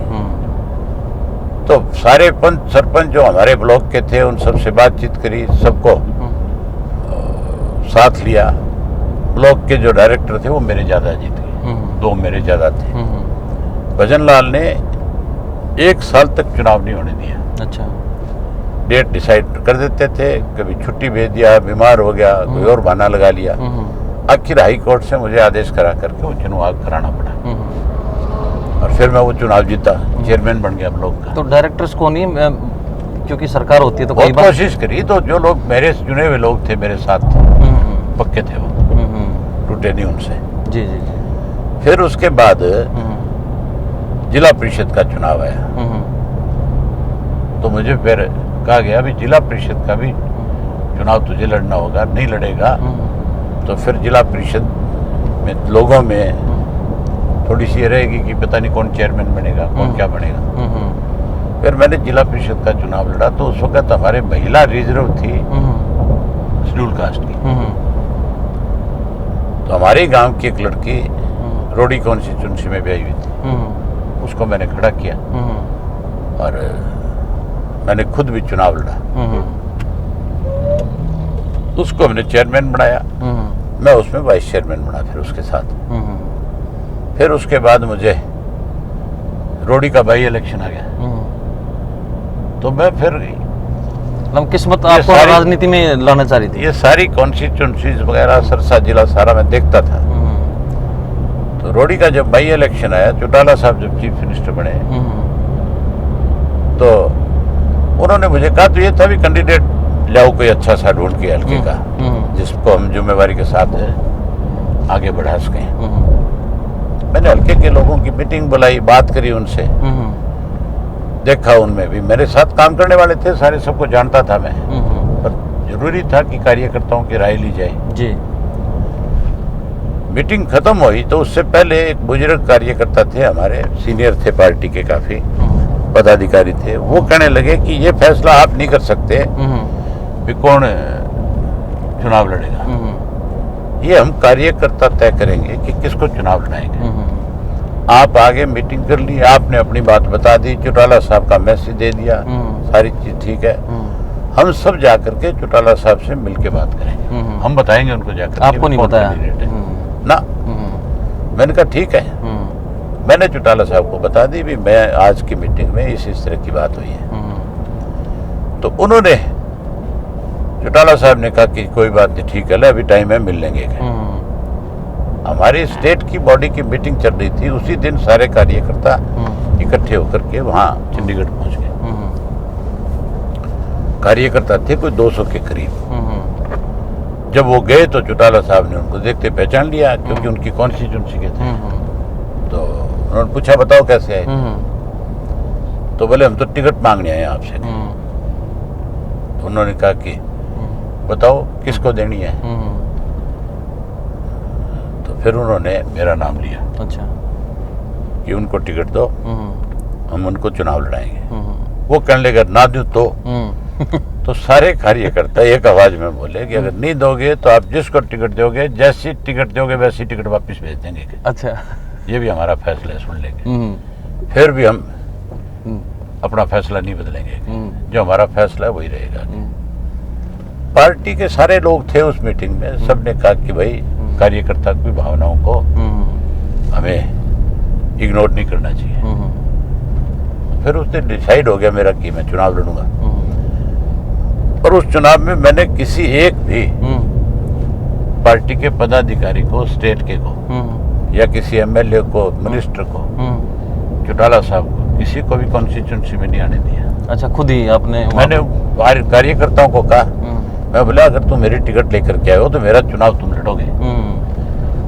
तो सारे पंच सरपंच जो हमारे ब्लॉक के थे उन सबसे बातचीत करी, सबको साथ लिया। ब्लॉक के जो डायरेक्टर थे वो मेरे ज्यादा जीत गए, 2 मेरे ज्यादा थे। भजनलाल ने 1 साल तक चुनाव नहीं होने दिया। अच्छा। डेट डिसाइड कर देते थे, कभी छुट्टी भेज दिया, बीमार हो गया, कोई और बहाना लगा लिया। आखिर हाई कोर्ट से मुझे आदेश करा करके वो चुनाव कराना पड़ा, और फिर मैं वो चुनाव जीता, चेयरमैन बन गया ब्लॉक का। तो डायरेक्टर्स को नहीं, क्योंकि सरकार होती है तो बहुत कोशिश करी, तो जो लोग मेरे चुने हुए लोग थे मेरे साथ पक्के थे, वो टूटे नहीं उनसे। जी जी। फिर उसके बाद जिला परिषद का चुनाव आया, तो मुझे फिर कहा गया भी जिला परिषद का भी चुनाव तुझे लड़ना होगा, नहीं लड़ेगा तो फिर जिला परिषद में लोगों में थोड़ी सी रहेगी कि पता नहीं कौन चेयरमैन बनेगा, कौन क्या बनेगा। फिर मैंने जिला परिषद का चुनाव लड़ा, तो उस वक्त हमारे महिला रिजर्व थी शेड्यूल कास्ट की। तो हमारे ही गांव की एक लड़की रोडी कॉन्स्टिट्यूंसी में भी आई हुई थी, उसको मैंने खड़ा किया और मैंने खुद भी चुनाव लड़ा। उसको मैंने चेयरमैन बनाया, मैं उसमें वाइस चेयरमैन बना फिर उसके साथ। फिर उसके बाद मुझे रोडी का बाई इलेक्शन आ गया, तो मैं फिर किस्मत आपको राजनीति में लाना चाह रही थी। ये सारी कॉन्स्टिट्यूंसीज वगैरह सरसा जिला सारा मैं देखता था। तो रोडी का जब बाई इलेक्शन आया, चौटाला साहब जब चीफ मिनिस्टर बने, तो उन्होंने मुझे कहा तो ये था भी कैंडिडेट लाओ कोई अच्छा सा ढूंढ के हल्के का, जिसको हम जिम्मेवारी के साथ आगे बढ़ा सकें। मैंने हल्के के लोगों की मीटिंग बुलाई, बात करी उनसे, देखा उनमें भी मेरे साथ काम करने वाले थे सारे, सबको जानता था मैं, पर जरूरी था कि कार्यकर्ताओं की राय ली जाए जी। मीटिंग खत्म हुई तो उससे पहले एक बुजुर्ग कार्यकर्ता थे हमारे, सीनियर थे पार्टी के, काफी पदाधिकारी थे, वो कहने लगे कि ये फैसला आप नहीं कर सकते भी कौन चुनाव लड़ेगा, ये हम कार्यकर्ता तय करेंगे कि किसको चुनाव लड़ाएंगे। आप आगे मीटिंग कर ली, आपने अपनी बात बता दी, चौटाला साहब का मैसेज दे दिया, सारी चीज ठीक है, हम सब जाकर के चौटाला साहब से मिलके बात करेंगे, हम बताएंगे उनको जाकर। आपको नहीं बताया ना? मैंने कहा ठीक है। मैंने चौटाला साहब को बता दी भी मैं आज की मीटिंग में इस तरह की बात हुई है। तो उन्होंने, चौटाला साहब ने कहा कि कोई बात नहीं, ठीक है, अभी टाइम है, मिल लेंगे। हमारी स्टेट की बॉडी की मीटिंग चल रही थी, उसी दिन सारे कार्यकर्ता इकट्ठे होकर के वहां चंडीगढ़ पहुंच गए। कार्यकर्ता थे कोई 200 के करीब। जब वो गए तो चौटाला साहब ने उनको देखते पहचान लिया, क्योंकि उनकी कॉन्स्टिट्यूंसी के थे। तो उन्होंने पूछा बताओ कैसे आए, तो बोले हम तो टिकट मांगने आए आपसे। तो उन्होंने कहा कि बताओ किसको देनी है। तो फिर उन्होंने मेरा नाम लिया, अच्छा, कि उनको टिकट दो, हम उनको चुनाव लड़ाएंगे। वो कहने लगा ना दूं तो सारे कार्यकर्ता एक आवाज में बोले कि अगर नहीं दोगे तो आप जिसको टिकट दोगे, जैसी टिकट दोगे वैसी टिकट वापस भेज देंगे। अच्छा, ये भी हमारा फैसला है, सुन लेंगे। फिर भी हम अपना फैसला नहीं बदलेंगे, जो हमारा फैसला है वही रहेगा। पार्टी के सारे लोग थे उस मीटिंग में, सबने कहा कि भाई कार्यकर्ता की भावनाओं को हमें इग्नोर नहीं करना चाहिए। फिर उसने डिसाइड हो गया मेरा कि मैं चुनाव लड़ूंगा। और उस चुनाव में मैंने किसी एक भी पार्टी के पदाधिकारी को, स्टेट के को, या किसी एमएलए को, मिनिस्टर को, चौटाला साहब को, किसी को भी कॉन्स्टिट्यूंसी में नहीं आने दिया। अच्छा, खुद ही आपने? मैंने कार्यकर्ताओं को कहा, मैं बोला अगर तुम मेरी टिकट लेकर के आए हो तो मेरा चुनाव तुम लड़ोगे,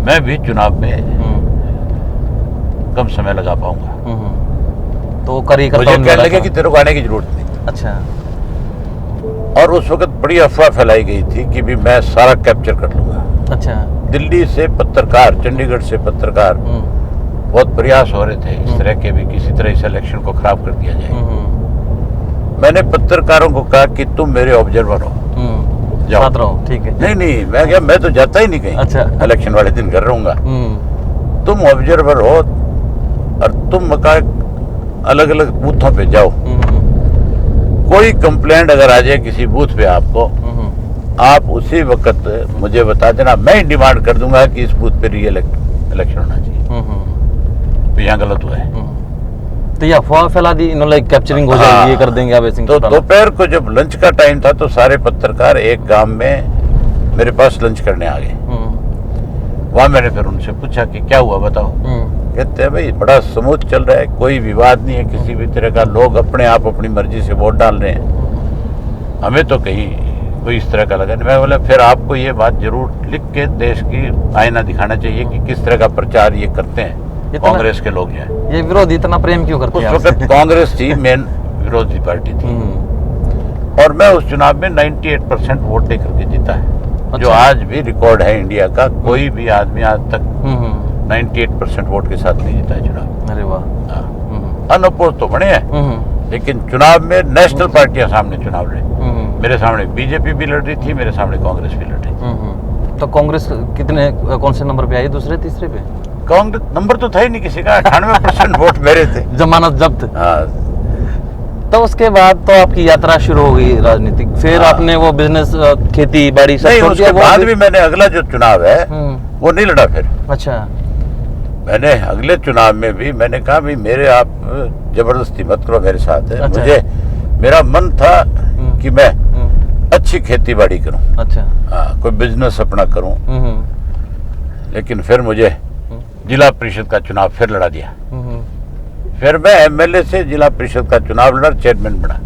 मैं भी चुनाव में कम समय लगा पाऊंगा। तो कार्यकर्ता मुझे कहने लगे कि तेरे को आने की जरूरत नहीं। अच्छा। और उस वक्त बड़ी अफवाह फैलाई गई थी कि भी मैं सारा कैप्चर कर लूंगा। अच्छा। दिल्ली से पत्रकार, चंडीगढ़ से पत्रकार, बहुत प्रयास हो रहे थे इस तरह के भी, किसी तरह इस इलेक्शन को खराब कर दिया जाए। मैंने पत्रकारों को कहा कि तुम मेरे ऑब्जर्वर हो, जाओ रहो, ठीक है। नहीं, मैं क्या, मैं तो जाता ही नहीं कहीं। अच्छा। इलेक्शन वाले दिन घर रहूंगा, तुम ऑब्जर्वर हो और तुम अलग अलग बूथों पे जाओ, कोई कंप्लेंट अगर आ जाए किसी बूथ पे आपको, आप उसी वक्त मुझे बता देना, मैं डिमांड कर दूंगा कि इस बूथ पे इलेक्शन होना चाहिए। तो यहाँ गलत हुआ है, तो ये अफवाह फैला दी इन्होंने, कैप्चरिंग हो जाएगी, ये कर देंगे आप ऐसे। तो दोपहर को जब लंच का टाइम था तो सारे पत्रकार एक गांव में मेरे पास लंच करने आ गए। वहां मैंने फिर उनसे पूछा कि क्या हुआ बताओ। कहते हैं भाई बड़ा स्मूथ चल रहा है, कोई विवाद नहीं है किसी भी तरह का, लोग अपने आप अपनी मर्जी से वोट डाल रहे हैं, हमें तो कहीं कोई इस तरह का लगा नहीं। मैं बोला फिर आपको ये बात जरूर लिख के देश की आईना दिखाना चाहिए कि किस तरह का प्रचार ये करते हैं कांग्रेस के लोग। ये विरोधी इतना प्रेम क्यों करते हैं? उस वक्त कांग्रेस थी मेन विरोधी पार्टी थी, और मैं उस चुनाव में 98% वोट दे करके जीता है। अच्छा। जो आज भी रिकॉर्ड है इंडिया का, कोई भी आदमी आज तक 98% वोट के साथ नहीं जीता है चुनाव। अरे वाह। अनअपोज तो बने हैं, लेकिन चुनाव में नेशनल पार्टियां सामने चुनाव लड़ी। मेरे सामने बीजेपी भी लड़ रही थी, मेरे सामने कांग्रेस भी लड़ रही थी। तो कांग्रेस कौन से नंबर पे आई, दूसरे तीसरे पे? कांग्रेस नंबर तो था ही नहीं किसी का, 98% वोट मेरे थे। जमानत जब्त। हाँ। तो उसके बाद तो आपकी यात्रा शुरू हो गई राजनीतिक, फिर हाँ। आपने वो बिजनेस खेती बाड़ी सब नहीं, छोड़ उसके दिया? बाद भी मैंने अगला जो चुनाव है वो नहीं लड़ा फिर। अच्छा। मैंने अगले चुनाव में भी मैंने कहा भाई मेरे आप जबरदस्ती मत करो मेरे साथ है। अच्छा। मुझे मेरा मन था कि मैं अच्छी खेती बाड़ी करूं। अच्छा। हाँ, कोई बिजनेस अपना करूं। लेकिन फिर मुझे जिला परिषद का चुनाव फिर लड़ा दिया। फिर मैं एमएलए से जिला परिषद का चुनाव लड़ा, चेयरमैन बना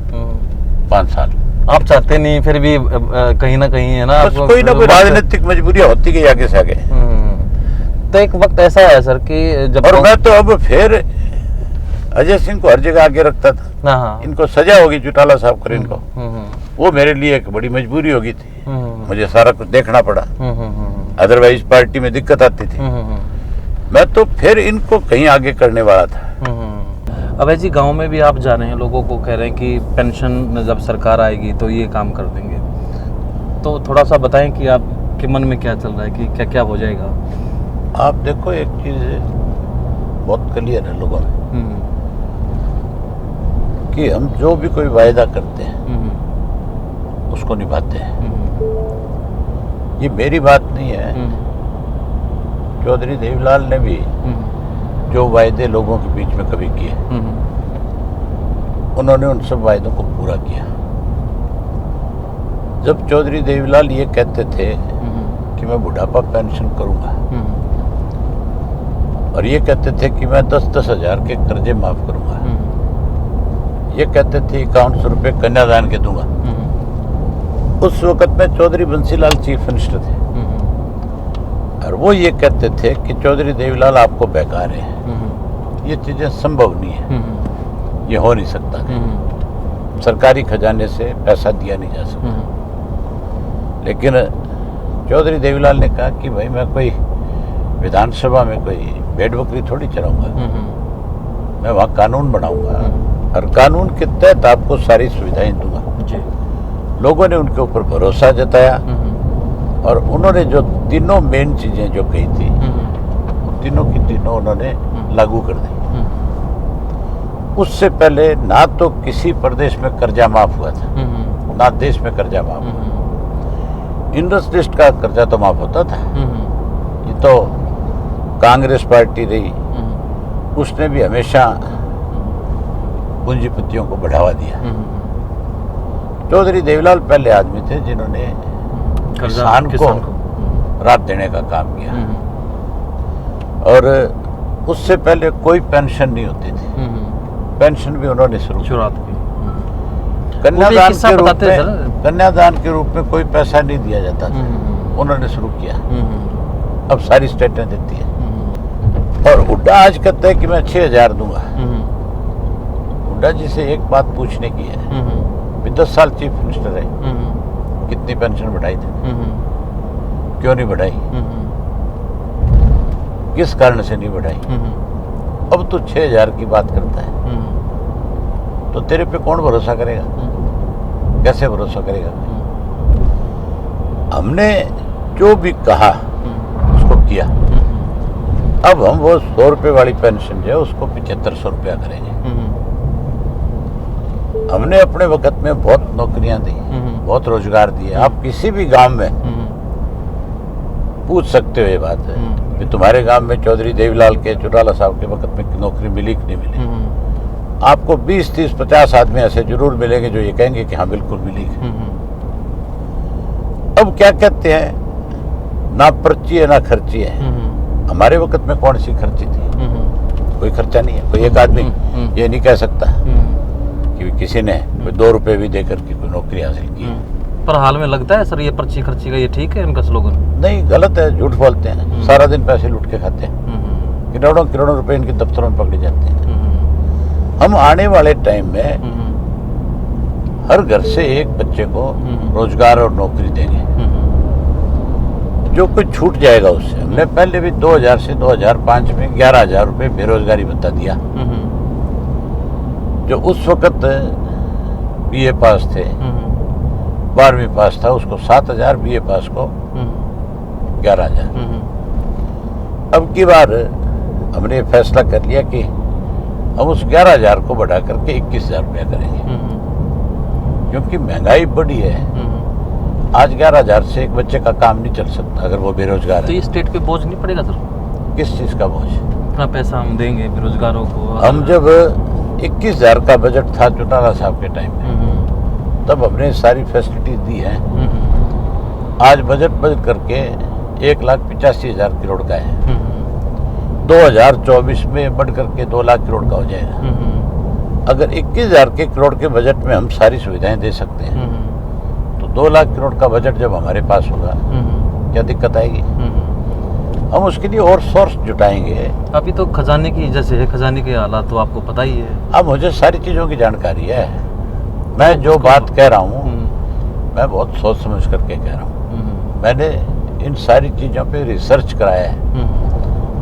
5 साल। आप चाहते नहीं, फिर भी कहीं ना कहीं है ना, बस कोई ना कोई राजनीतिक मजबूरियां होती गई आगे से आगे। तो एक वक्त ऐसा है सर कि जब और मैं तो अब फिर अजय सिंह को हर जगह आगे रखता था। हाँ। इनको सजा होगी चौटाला साहब कर इनको, वो मेरे लिए एक बड़ी मजबूरी होगी थी। मुझे सारा कुछ देखना पड़ा, अदरवाइज पार्टी में दिक्कत आती थी। मैं तो फिर इनको कहीं आगे करने वाला था। अभय जी, गांव में भी आप जा रहे हैं, लोगों को कह रहे हैं कि पेंशन जब सरकार आएगी तो ये काम कर देंगे, तो थोड़ा सा बताएं कि आपके मन में क्या चल रहा है, कि क्या क्या हो जाएगा? आप देखो, एक चीज बहुत क्लियर है लोगों में कि हम जो भी कोई वायदा करते हैं उसको निभाते हैं। ये मेरी बात नहीं है, चौधरी देवीलाल ने भी जो वायदे लोगों के बीच में कभी किए, उन्होंने उन सब वायदों को पूरा किया। जब चौधरी देवीलाल ये कहते थे कि मैं बुढ़ापा पेंशन करूंगा, और ये कहते थे कि मैं 10-10 हजार के कर्जे माफ करूंगा, ये कहते थे 5100 रुपये कन्यादान के दूंगा, उस वक्त में चौधरी बंसीलाल चीफ मिनिस्टर थे, और वो ये कहते थे कि चौधरी देवीलाल आपको बेकार है, ये चीजें संभव नहीं है, ये हो नहीं सकता, सरकारी खजाने से पैसा दिया नहीं जा सकता। लेकिन चौधरी देवीलाल ने कहा कि भाई मैं कोई विधानसभा में कोई भेड़ बकरी थोड़ी चलाऊंगा, मैं वहाँ कानून बनाऊंगा और कानून के तहत आपको सारी सुविधाएं दूंगा। लोगों ने उनके ऊपर भरोसा जताया और उन्होंने जो तीनों मेन चीजें जो कही थी, तीनों की तीनों उन्होंने लागू कर दी। उससे पहले ना तो किसी प्रदेश में कर्जा माफ हुआ था, ना देश में कर्जा माफ हुआ। इंडस लिस्ट का कर्जा तो माफ होता था, ये तो कांग्रेस पार्टी रही, उसने भी हमेशा पूंजीपतियों को बढ़ावा दिया। चौधरी देवीलाल पहले आदमी थे जिन्होंने किसान को राहत देने का काम किया, और उससे पहले कोई पेंशन नहीं होती थी, पेंशन भी उन्होंने शुरुआत की। कन्यादान के रूप में कोई पैसा नहीं दिया जाता था, उन्होंने शुरू किया, अब सारी स्टेटें देती है। और हुड्डा आज कहता है कि मैं 6000 दूंगा। हुड्डा जी से एक बात पूछने की है, 10 साल चीफ मिनिस्टर है, कितनी पेंशन बढ़ाई थी, क्यों नहीं बढ़ाई, किस कारण से नहीं बढ़ाई? अब तो 6000 की बात करता है, तो तेरे पे कौन भरोसा करेगा, कैसे भरोसा करेगा? हमने जो भी कहा उसको किया। अब हम वो 100 रुपये वाली पेंशन जो है उसको 7500 रुपया करेंगे। हमने अपने वक्त में बहुत नौकरियां दी, बहुत रोजगार दिए। आप किसी भी गांव में पूछ सकते हो ये बात है कि तुम्हारे गांव में चौधरी देवीलाल के, चौटाला साहब के वक्त में नौकरी मिली कि नहीं मिली? आपको 20, 30, 50 आदमी ऐसे जरूर मिलेंगे जो ये कहेंगे कि हाँ बिल्कुल मिली। अब क्या कहते हैं, ना पर्ची है ना खर्ची है। हमारे वक्त में कौन सी खर्ची थी? कोई खर्चा नहीं है। कोई एक आदमी ये नहीं कह सकता कि किसी ने 2 रुपए भी देकर के कोई नौकरी हासिल की। पर हाल में लगता है सर ये पर्ची खर्ची का ये ठीक है इनका स्लोगन? नहीं, गलत है, झूठ बोलते हैं, सारा दिन पैसे लूट के खाते हैं, करोड़ों रुपए इनके दफ्तरों में पकड़े जाते हैं। हम आने वाले टाइम में हर घर से एक बच्चे को रोजगार और नौकरी देंगे। जो कुछ छूट जाएगा उससे, हमने पहले भी 2000 से 2005 में 11,000 रुपए बेरोजगारी भत्ता दिया। जो उस वक्त बीए पास थे, 12वीं पास था, उसको 7,000, बीए पास को 11,000। अब की बार हमने ये फैसला कर लिया कि हम उस 11,000 को बढ़ा करके 21,000 रुपया करेंगे, क्योंकि महंगाई बढ़ी है। आज 11,000 से एक बच्चे का काम नहीं चल सकता अगर वो बेरोजगार तो है। ये स्टेट पे बोझ नहीं पड़ेगा सर? किस चीज़ का बोझ? इतना पैसा हम देंगे बेरोजगारों को। हम जब 21,000 का बजट था चौटाला साहब के टाइम में, तब हमने सारी फैसिलिटीज दी हैं। आज बजट बजट करके 1,85,000 करोड़ का है। 2024 में बढ़ करके 2 लाख करोड़ का हो जाएगा। अगर 21,000 के करोड़ के बजट में हम सारी सुविधाएं दे सकते हैं, तो 2 लाख करोड़ का बजट जब हमारे पास होगा, क्या दिक्कत आएगी? हम उसके लिए और सोर्स जुटाएंगे। अभी तो खजाने की जैसे है, खजाने के हालात तो आपको पता ही है। अब मुझे सारी चीज़ों की जानकारी है। मैं जो बात कह रहा हूँ, मैं बहुत सोच समझ करके कह रहा हूँ। मैंने इन सारी चीज़ों पे रिसर्च कराया है।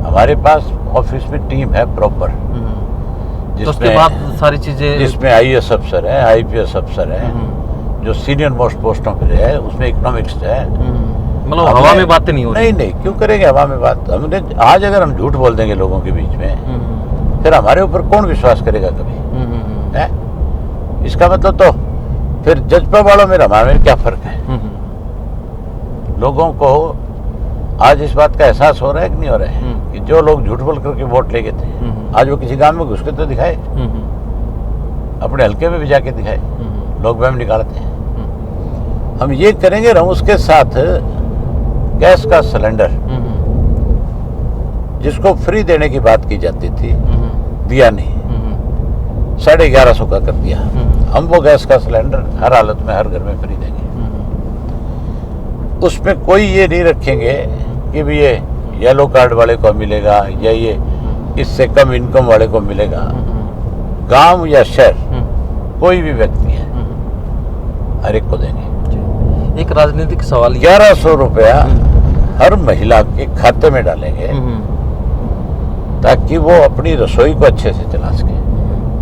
हमारे पास ऑफिस में टीम है प्रॉपर, तो उसके बाद सारी चीज़ें, जिसमें आईएएस अफसर है, आईपीएस अफसर है, जो सीनियर मोस्ट पोस्टों पर है, उसमें इकोनॉमिक्स है। मतलब हवा में बातें नहीं हो रही? नहीं, क्यों करेंगे हवा में बात? हमने आज अगर हम झूठ बोल देंगे लोगों के बीच में, फिर हमारे ऊपर कौन विश्वास करेगा कभी? है? इसका मतलब तो फिर जज्बा वालों में हमारे में क्या फर्क है? लोगों को आज इस बात का एहसास हो रहा है कि नहीं हो रहा है कि जो लोग झूठ बोल करके वोट ले गए थे, आज वो किसी गांव में घुस के तो दिखाए, अपने हल्के में भी जाके दिखाए, लोग वहम निकालते हैं। हम ये करेंगे। हम उसके साथ गैस का सिलेंडर जिसको फ्री देने की बात की जाती थी, दिया नहीं, 1150 का कर दिया। हम वो गैस का सिलेंडर हर हालत में हर घर में फ्री देंगे। उसमें कोई ये नहीं रखेंगे कि भी ये येलो कार्ड वाले को मिलेगा या ये इससे कम इनकम वाले को मिलेगा। गांव या शहर कोई भी व्यक्ति है, हर एक को देंगे। एक राजनीतिक सवाल, 1100 रुपया हर महिला के खाते में डालेंगे, ताकि वो अपनी रसोई को अच्छे से चला सके,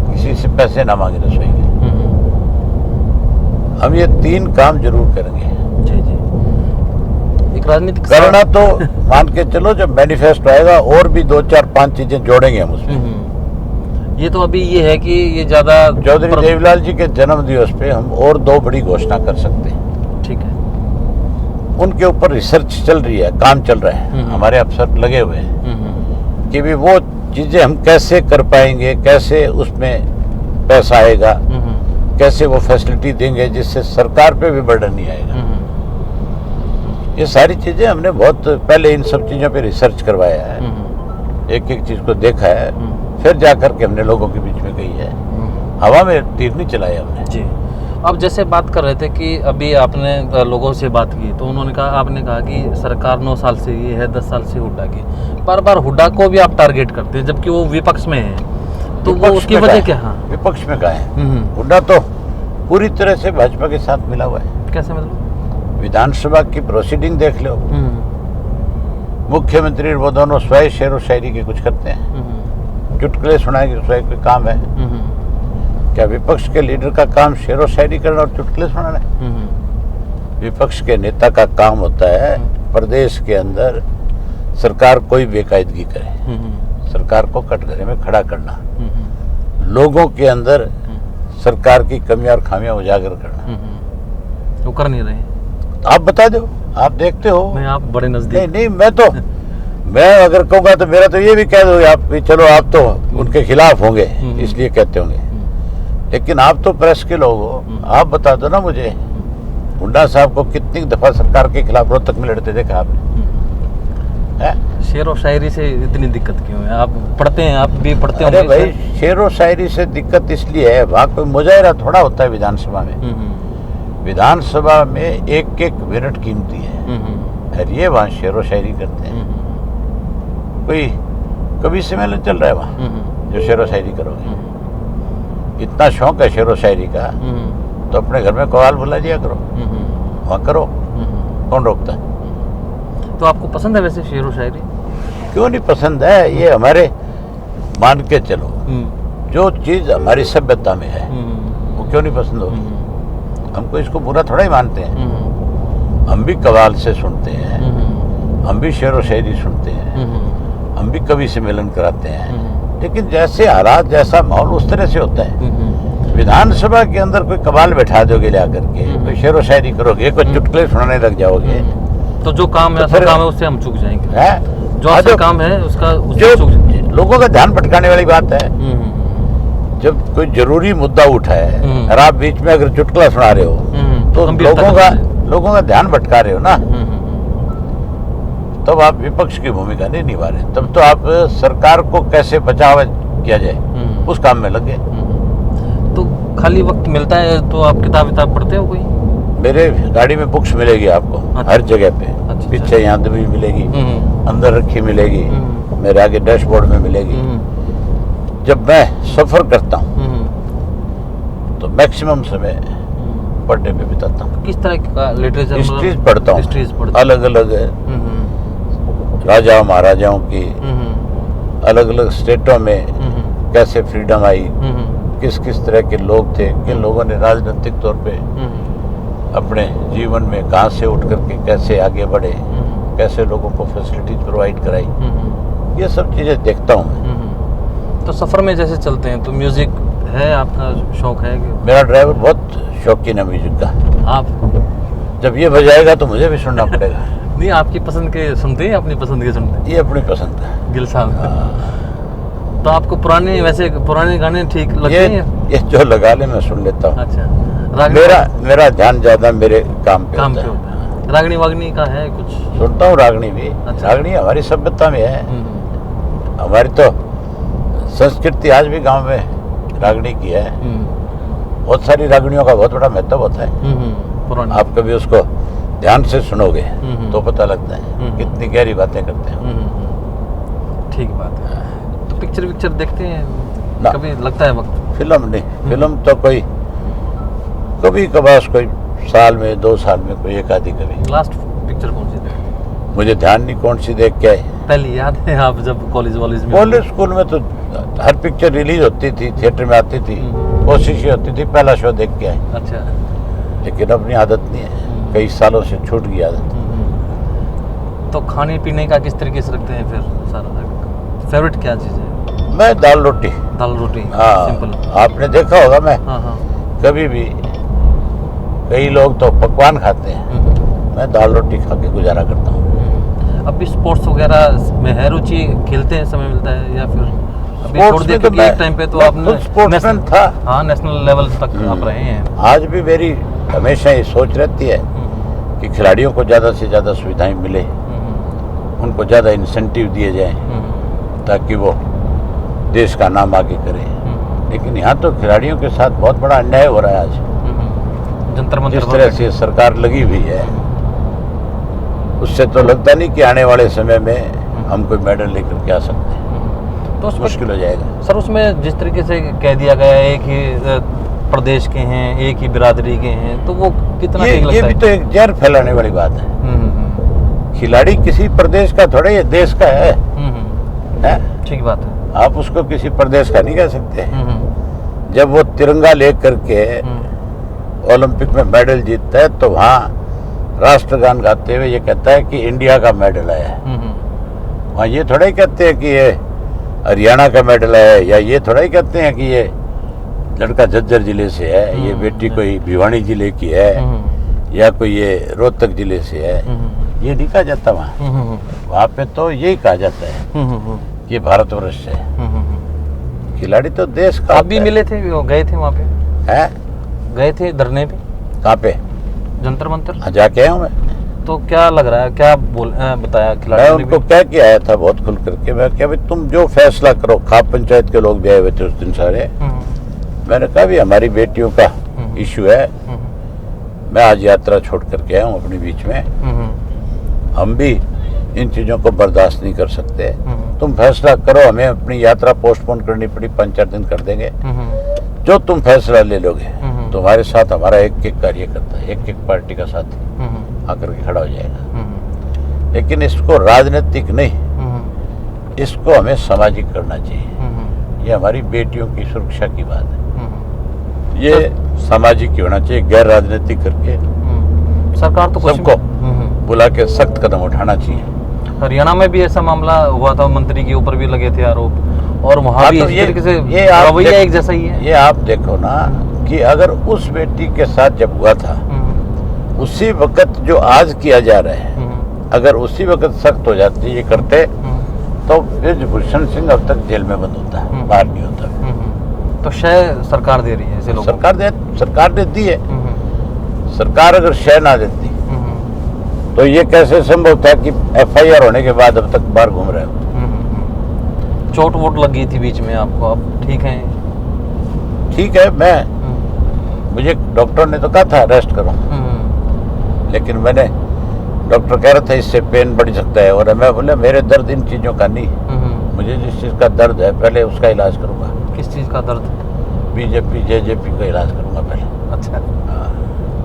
किसी से पैसे ना मांगे रसोई के। हम ये 3 काम जरूर करेंगे। एक राजनीतिक करना तो मान के चलो, जब मैनिफेस्टो आएगा और भी 2, 4, 5 चीजें जोड़ेंगे हम उसमें। ये तो अभी ये है कि ये ज्यादा चौधरी देवीलाल जी के जन्म दिवस पे हम और 2 बड़ी घोषणा कर सकते हैं। ठीक है। उनके ऊपर रिसर्च चल रही है, काम चल रहा है, हमारे अफसर लगे हुए हैं कि भी वो चीजें हम कैसे कर पाएंगे, कैसे उसमें पैसा आएगा, कैसे वो फैसिलिटी देंगे जिससे सरकार पे भी बर्डन नहीं आएगा। ये सारी चीजें हमने बहुत पहले इन सब चीजों पे रिसर्च करवाया है, एक एक चीज को देखा है, फिर जाकर के हमने लोगों के बीच में कही है। हवा में तीर नहीं चलाया हमने जी। अब जैसे बात कर रहे थे कि अभी आपने लोगों से बात की, तो उन्होंने कहा, आपने कहा कि सरकार 9 साल से ये है, 10 साल से हुड्डा की, बार बार हुड्डा को भी आप टारगेट करते हैं, जबकि वो विपक्ष में है, तो वो उसकी वजह क्या? हाँ, विपक्ष में कहा है हुड्डा तो पूरी तरह से भाजपा के साथ मिला हुआ है। कैसे मतलब? विधानसभा की प्रोसीडिंग देख लो, मुख्यमंत्री वो दोनों स्वयं शेर व शायरी के कुछ करते हैं, चुटकुले सुनाएंगे, स्वयं का काम है। क्या विपक्ष के लीडर का काम शेर व शायरी करना और चुटकुले सुनाना है? विपक्ष के नेता का काम होता है प्रदेश के अंदर सरकार कोई बेकायदगी करे, सरकार को कटघरे में खड़ा करना, लोगों के अंदर सरकार की कमियां और खामियां उजागर करना। वो कर नहीं रहे। आप बता दो, आप देखते हो। नहीं, आप बड़े नजदीक। नहीं, मैं अगर कहूँगा तो मेरा तो ये भी कह दो आप भी, चलो आप तो उनके खिलाफ होंगे इसलिए कहते होंगे, लेकिन आप तो प्रेस के लोग हो, आप बता दो ना मुझे, हुड्डा साहब को कितनी दफा सरकार के खिलाफ रोहतक में लड़ते देखा आपने? शेर और शायरी से इतनी दिक्कत क्यों है? आप पढ़ते हैं, आप भी पढ़ते अरे होंगे। भाई, शेर और शायरी से दिक्कत इसलिए है, वहाँ कोई मुजाहिरा थोड़ा होता है विधानसभा में। विधानसभा में एक एक मिनट कीमती है, और ये वहाँ शेर और शायरी करते हैं। कोई कभी सम्मेलन चल रहा है वहाँ जो शेर और शायरी करोगे? इतना शौक है शेर और शायरी का तो अपने घर में कवाल बुला दिया करो, वहाँ करो, कौन रोकता है? तो आपको पसंद है वैसे शेर और शायरी? क्यों नहीं पसंद है? ये हमारे मान के चलो जो चीज हमारी सभ्यता में है वो क्यों नहीं पसंद होगी? हमको इसको बुरा थोड़ा ही मानते हैं। हम भी कव्वाल से सुनते हैं, हम भी शेर व शायरी सुनते हैं, हम भी कवि से मिलन कराते हैं, लेकिन जैसे हालात जैसा माहौल उस तरह से होता है। विधानसभा के अंदर कोई कव्वाल बैठा दोगे ला करके, कोई शेर व शायरी करोगे, कोई चुटकुले सुनाने लग जाओगे, तो जो काम है, तो फिर- काम है उससे हम चूक जाएंगे। है जो असल काम है उसका जो उससे चूक जाएंगे। लोगों का ध्यान भटकाने वाली बात है। जब कोई जरूरी मुद्दा उठा है और आप बीच में अगर चुटकुला सुना रहे हो तो गंभीरता लोगों का ध्यान भटका रहे हो ना, हम्म। तब आप विपक्ष की भूमिका नहीं निभा रहे। तब तो आप सरकार को कैसे बचाव किया जाए उस काम में लगे। तो खाली वक्त मिलता है तो आप किताब पढ़ते हो कोई? मेरे गाड़ी में बुक्स मिलेगी आपको अच्छा। हर जगह पे। अच्छा। पीछे यहाँ भी मिलेगी, अंदर रखी मिलेगी, मेरे आगे डैशबोर्ड में मिलेगी। जब मैं सफर करता हूँ तो मैक्सिमम समय पढ़ने में बिताता हूँ। किस तरह का लिटरेचर? हिस्ट्रीज पढ़ता हूँ, हिस्ट्रीज पढ़ते अलग अलग राजा महाराजाओं की, अलग अलग स्टेटों में कैसे फ्रीडम आई, किस किस तरह के लोग थे, किन लोगों ने राजनीतिक तौर पे अपने जीवन में कहाँ से उठ करके कैसे आगे बढ़े, कैसे लोगों को फैसिलिटीज प्रोवाइड कराई, ये सब चीज़ें देखता हूँ मैं। तो सफ़र में जैसे चलते हैं तो म्यूज़िक है, आपका शौक है कि मेरा ड्राइवर बहुत शौकीन है म्यूजिक का। आप? जब ये बजाएगा तो मुझे भी सुनना पड़ेगा। नहीं, आपकी पसंद के सुनते हैं, अपनी पसंद के सुनते हैं? ये अपनी पसंद है। गिल साहब। तो आपको पुराने गाने ठीक लगते हैं? ये जो लगा ले मैं सुन लेता हूँ। अच्छा। मेरा ध्यान ज्यादा मेरे काम पे काम होता पे है। होता है। रागनी वागनी का है कुछ? सुनता हूँ रागनी भी। अच्छा। रागनी हमारी सभ्यता में है। हमारी तो संस्कृति आज भी गांव में रागनी की है। बहुत सारी रागनियों का बहुत बड़ा महत्व होता है। पुरानी। आप कभी उसको ध्यान से सुनोगे तो पता लगता है कितनी गहरी बातें करते हैं। ठीक बात है। तो पिक्चर देखते हैं ना। कभी लगता है वक्त? फिल्म नहीं, फिल्म तो कोई कभी कभार, कोई साल में 2 साल में कोई एक आधी कभी। लास्ट पिक्चर कौन सी देखी? मुझे ध्यान नहीं कौन सी देख के आए। पहली याद है आप जब कॉलेज में? कॉलेज स्कूल में तो हर पिक्चर रिलीज होती थी, थिएटर में आती थी, कोशिश ये होती थी पहला शो देख के आए। अच्छा। लेकिन अपनी आदत नहीं है, कई सालों से छूट गई आदत। तो खाने पीने का किस तरीके से रखते हैं फिर सारा? फेवरेट क्या चीज़ है? मैं दाल रोटी। दाल रोटी? हाँ, सिंपल। आपने देखा होगा मैं हाँ। कभी भी, कई लोग तो पकवान खाते हैं, मैं दाल रोटी खा के गुजारा करता हूँ। अभी स्पोर्ट्स वगैरह में है रुचि? खेलते हैं, समय मिलता है या फिर अभी छोड़ दिया? क्योंकि एक टाइम पे तो आपने स्पोर्ट्समैन था। हाँ, नेशनल लेवल तक आप रहे हैं। आज भी मेरी हमेशा ये सोच रहती है कि खिलाड़ियों को ज़्यादा से ज़्यादा सुविधाएं मिले, उनको ज़्यादा इंसेंटिव दिए जाएं ताकि वो देश का नाम आगे करें। लेकिन यहाँ तो खिलाड़ियों के साथ बहुत बड़ा अन्याय हो रहा है आज। जंतर मंतर जिस तरह से सरकार लगी हुई है, उससे तो लगता नहीं कि आने वाले समय में हम कोई मेडल लेकर के आ सकते हैं। तो उसमें मुश्किल हो जाएगा। सर, उसमें जिस तरीके से कह दिया गया है एक ही प्रदेश के हैं, एक ही बिरादरी के हैं, तो वो कितना ठीक लगता है? ये भी तो एक जहर फैलाने वाली बात है। खिलाड़ी किसी प्रदेश का थोड़ा, ये देश का है। ठीक बात है। आप उसको किसी प्रदेश का नहीं कह सकते। जब वो तिरंगा ले करके ओलंपिक में मेडल जीतता है तो वहाँ राष्ट्रगान गाते हुए ये कहता है कि इंडिया का मेडल आया है। वहाँ ये थोड़ा ही कहते हैं कि ये हरियाणा का मेडल है, या ये थोड़ा ही कहते हैं कि ये लड़का झज्जर जिले से है, ये बेटी कोई भिवानी जिले की है, या कोई ये रोहतक जिले से है। ये नहीं कहा जाता वहाँ पे तो यही कहा जाता है कि भारतवर्ष है। खिलाड़ी तो देश का। आप भी मिले थे, गए थे वहाँ पे? है, गए थे धरने पे? कहाँ पे? जंतर मंतर। हाँ, जाके आया हूँ मैं। तो क्या लग रहा है, क्या बताया मैं खिलाड़ी? उनको कह के आया था बहुत खुल करके। मैं क्या भाई तुम जो फैसला करो, खाप पंचायत के लोग भी आए हुए थे उस दिन सारे। मैंने कहा भी हमारी बेटियों का इशू है, मैं आज यात्रा छोड़ करके आया हूँ अपने बीच में, हम भी इन चीज़ों को बर्दाश्त नहीं कर सकते। तुम फैसला करो, हमें अपनी यात्रा पोस्टपोन करनी पड़ी 5-4 दिन कर देंगे। जो तुम फैसला ले लोगे तुम्हारे साथ हमारा एक एक कार्यकर्ता, एक एक पार्टी का साथी आकर के खड़ा हो जाएगा। लेकिन इसको राजनीतिक नहीं, इसको हमें सामाजिक करना चाहिए। ये हमारी बेटियों की सुरक्षा की बात है। हम्म। ये सामाजिक ही होना चाहिए, गैर राजनीतिक करके सरकार तो कुछ सबको बुला के सख्त कदम उठाना चाहिए। हरियाणा में भी ऐसा मामला हुआ था, मंत्री के ऊपर भी लगे थे आरोप, और वहाँ हाँ, भी तो इस ये- तरीके से ये आप रवैया देख- एक जैसा ही है। ये आप देखो ना कि अगर उस बेटी के साथ जब हुआ था उसी वक्त जो आज किया जा रहा है, अगर उसी वक्त सख्त हो जाते ये करते तो ब्रिजभूषण सिंह अब तक जेल में बंद होता है, बाहर नहीं होता। तो शय सरकार दे रही है ऐसे लोगों सरकार ने दी है। को। सरकार अगर शय ना देती तो ये कैसे संभव था कि FIR होने के बाद अब तक बाहर घूम रहे हो। चोट वोट लग गई थी बीच में आपको, अब ठीक है? ठीक है, मुझे डॉक्टर ने तो कहा था रेस्ट करो, लेकिन मैंने डॉक्टर कह रहा था इससे पेन बढ़ सकता है, और मैं बोला मेरे दर्द इन चीज़ों का नहीं, मुझे जिस चीज़ का दर्द है पहले उसका इलाज करूँगा। किस चीज़ का दर्द? BJP JJP का इलाज करूँगा पहले। अच्छा। हाँ,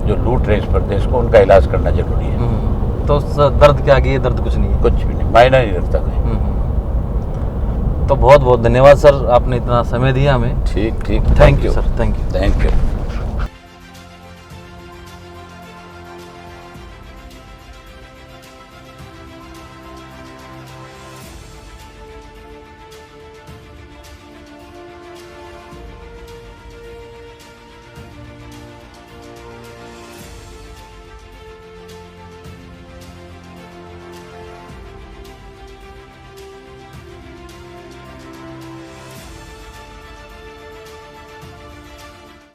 जो लूट रहे इस प्रदेश को उनका इलाज करना जरूरी है। तो उस दर्द के आगे ये दर्द कुछ नहीं है? कुछ भी नहीं, मायना नहीं रखता कोई। तो बहुत बहुत धन्यवाद सर, आपने इतना समय दिया हमें। ठीक, thank you sir, thank you. Thank you.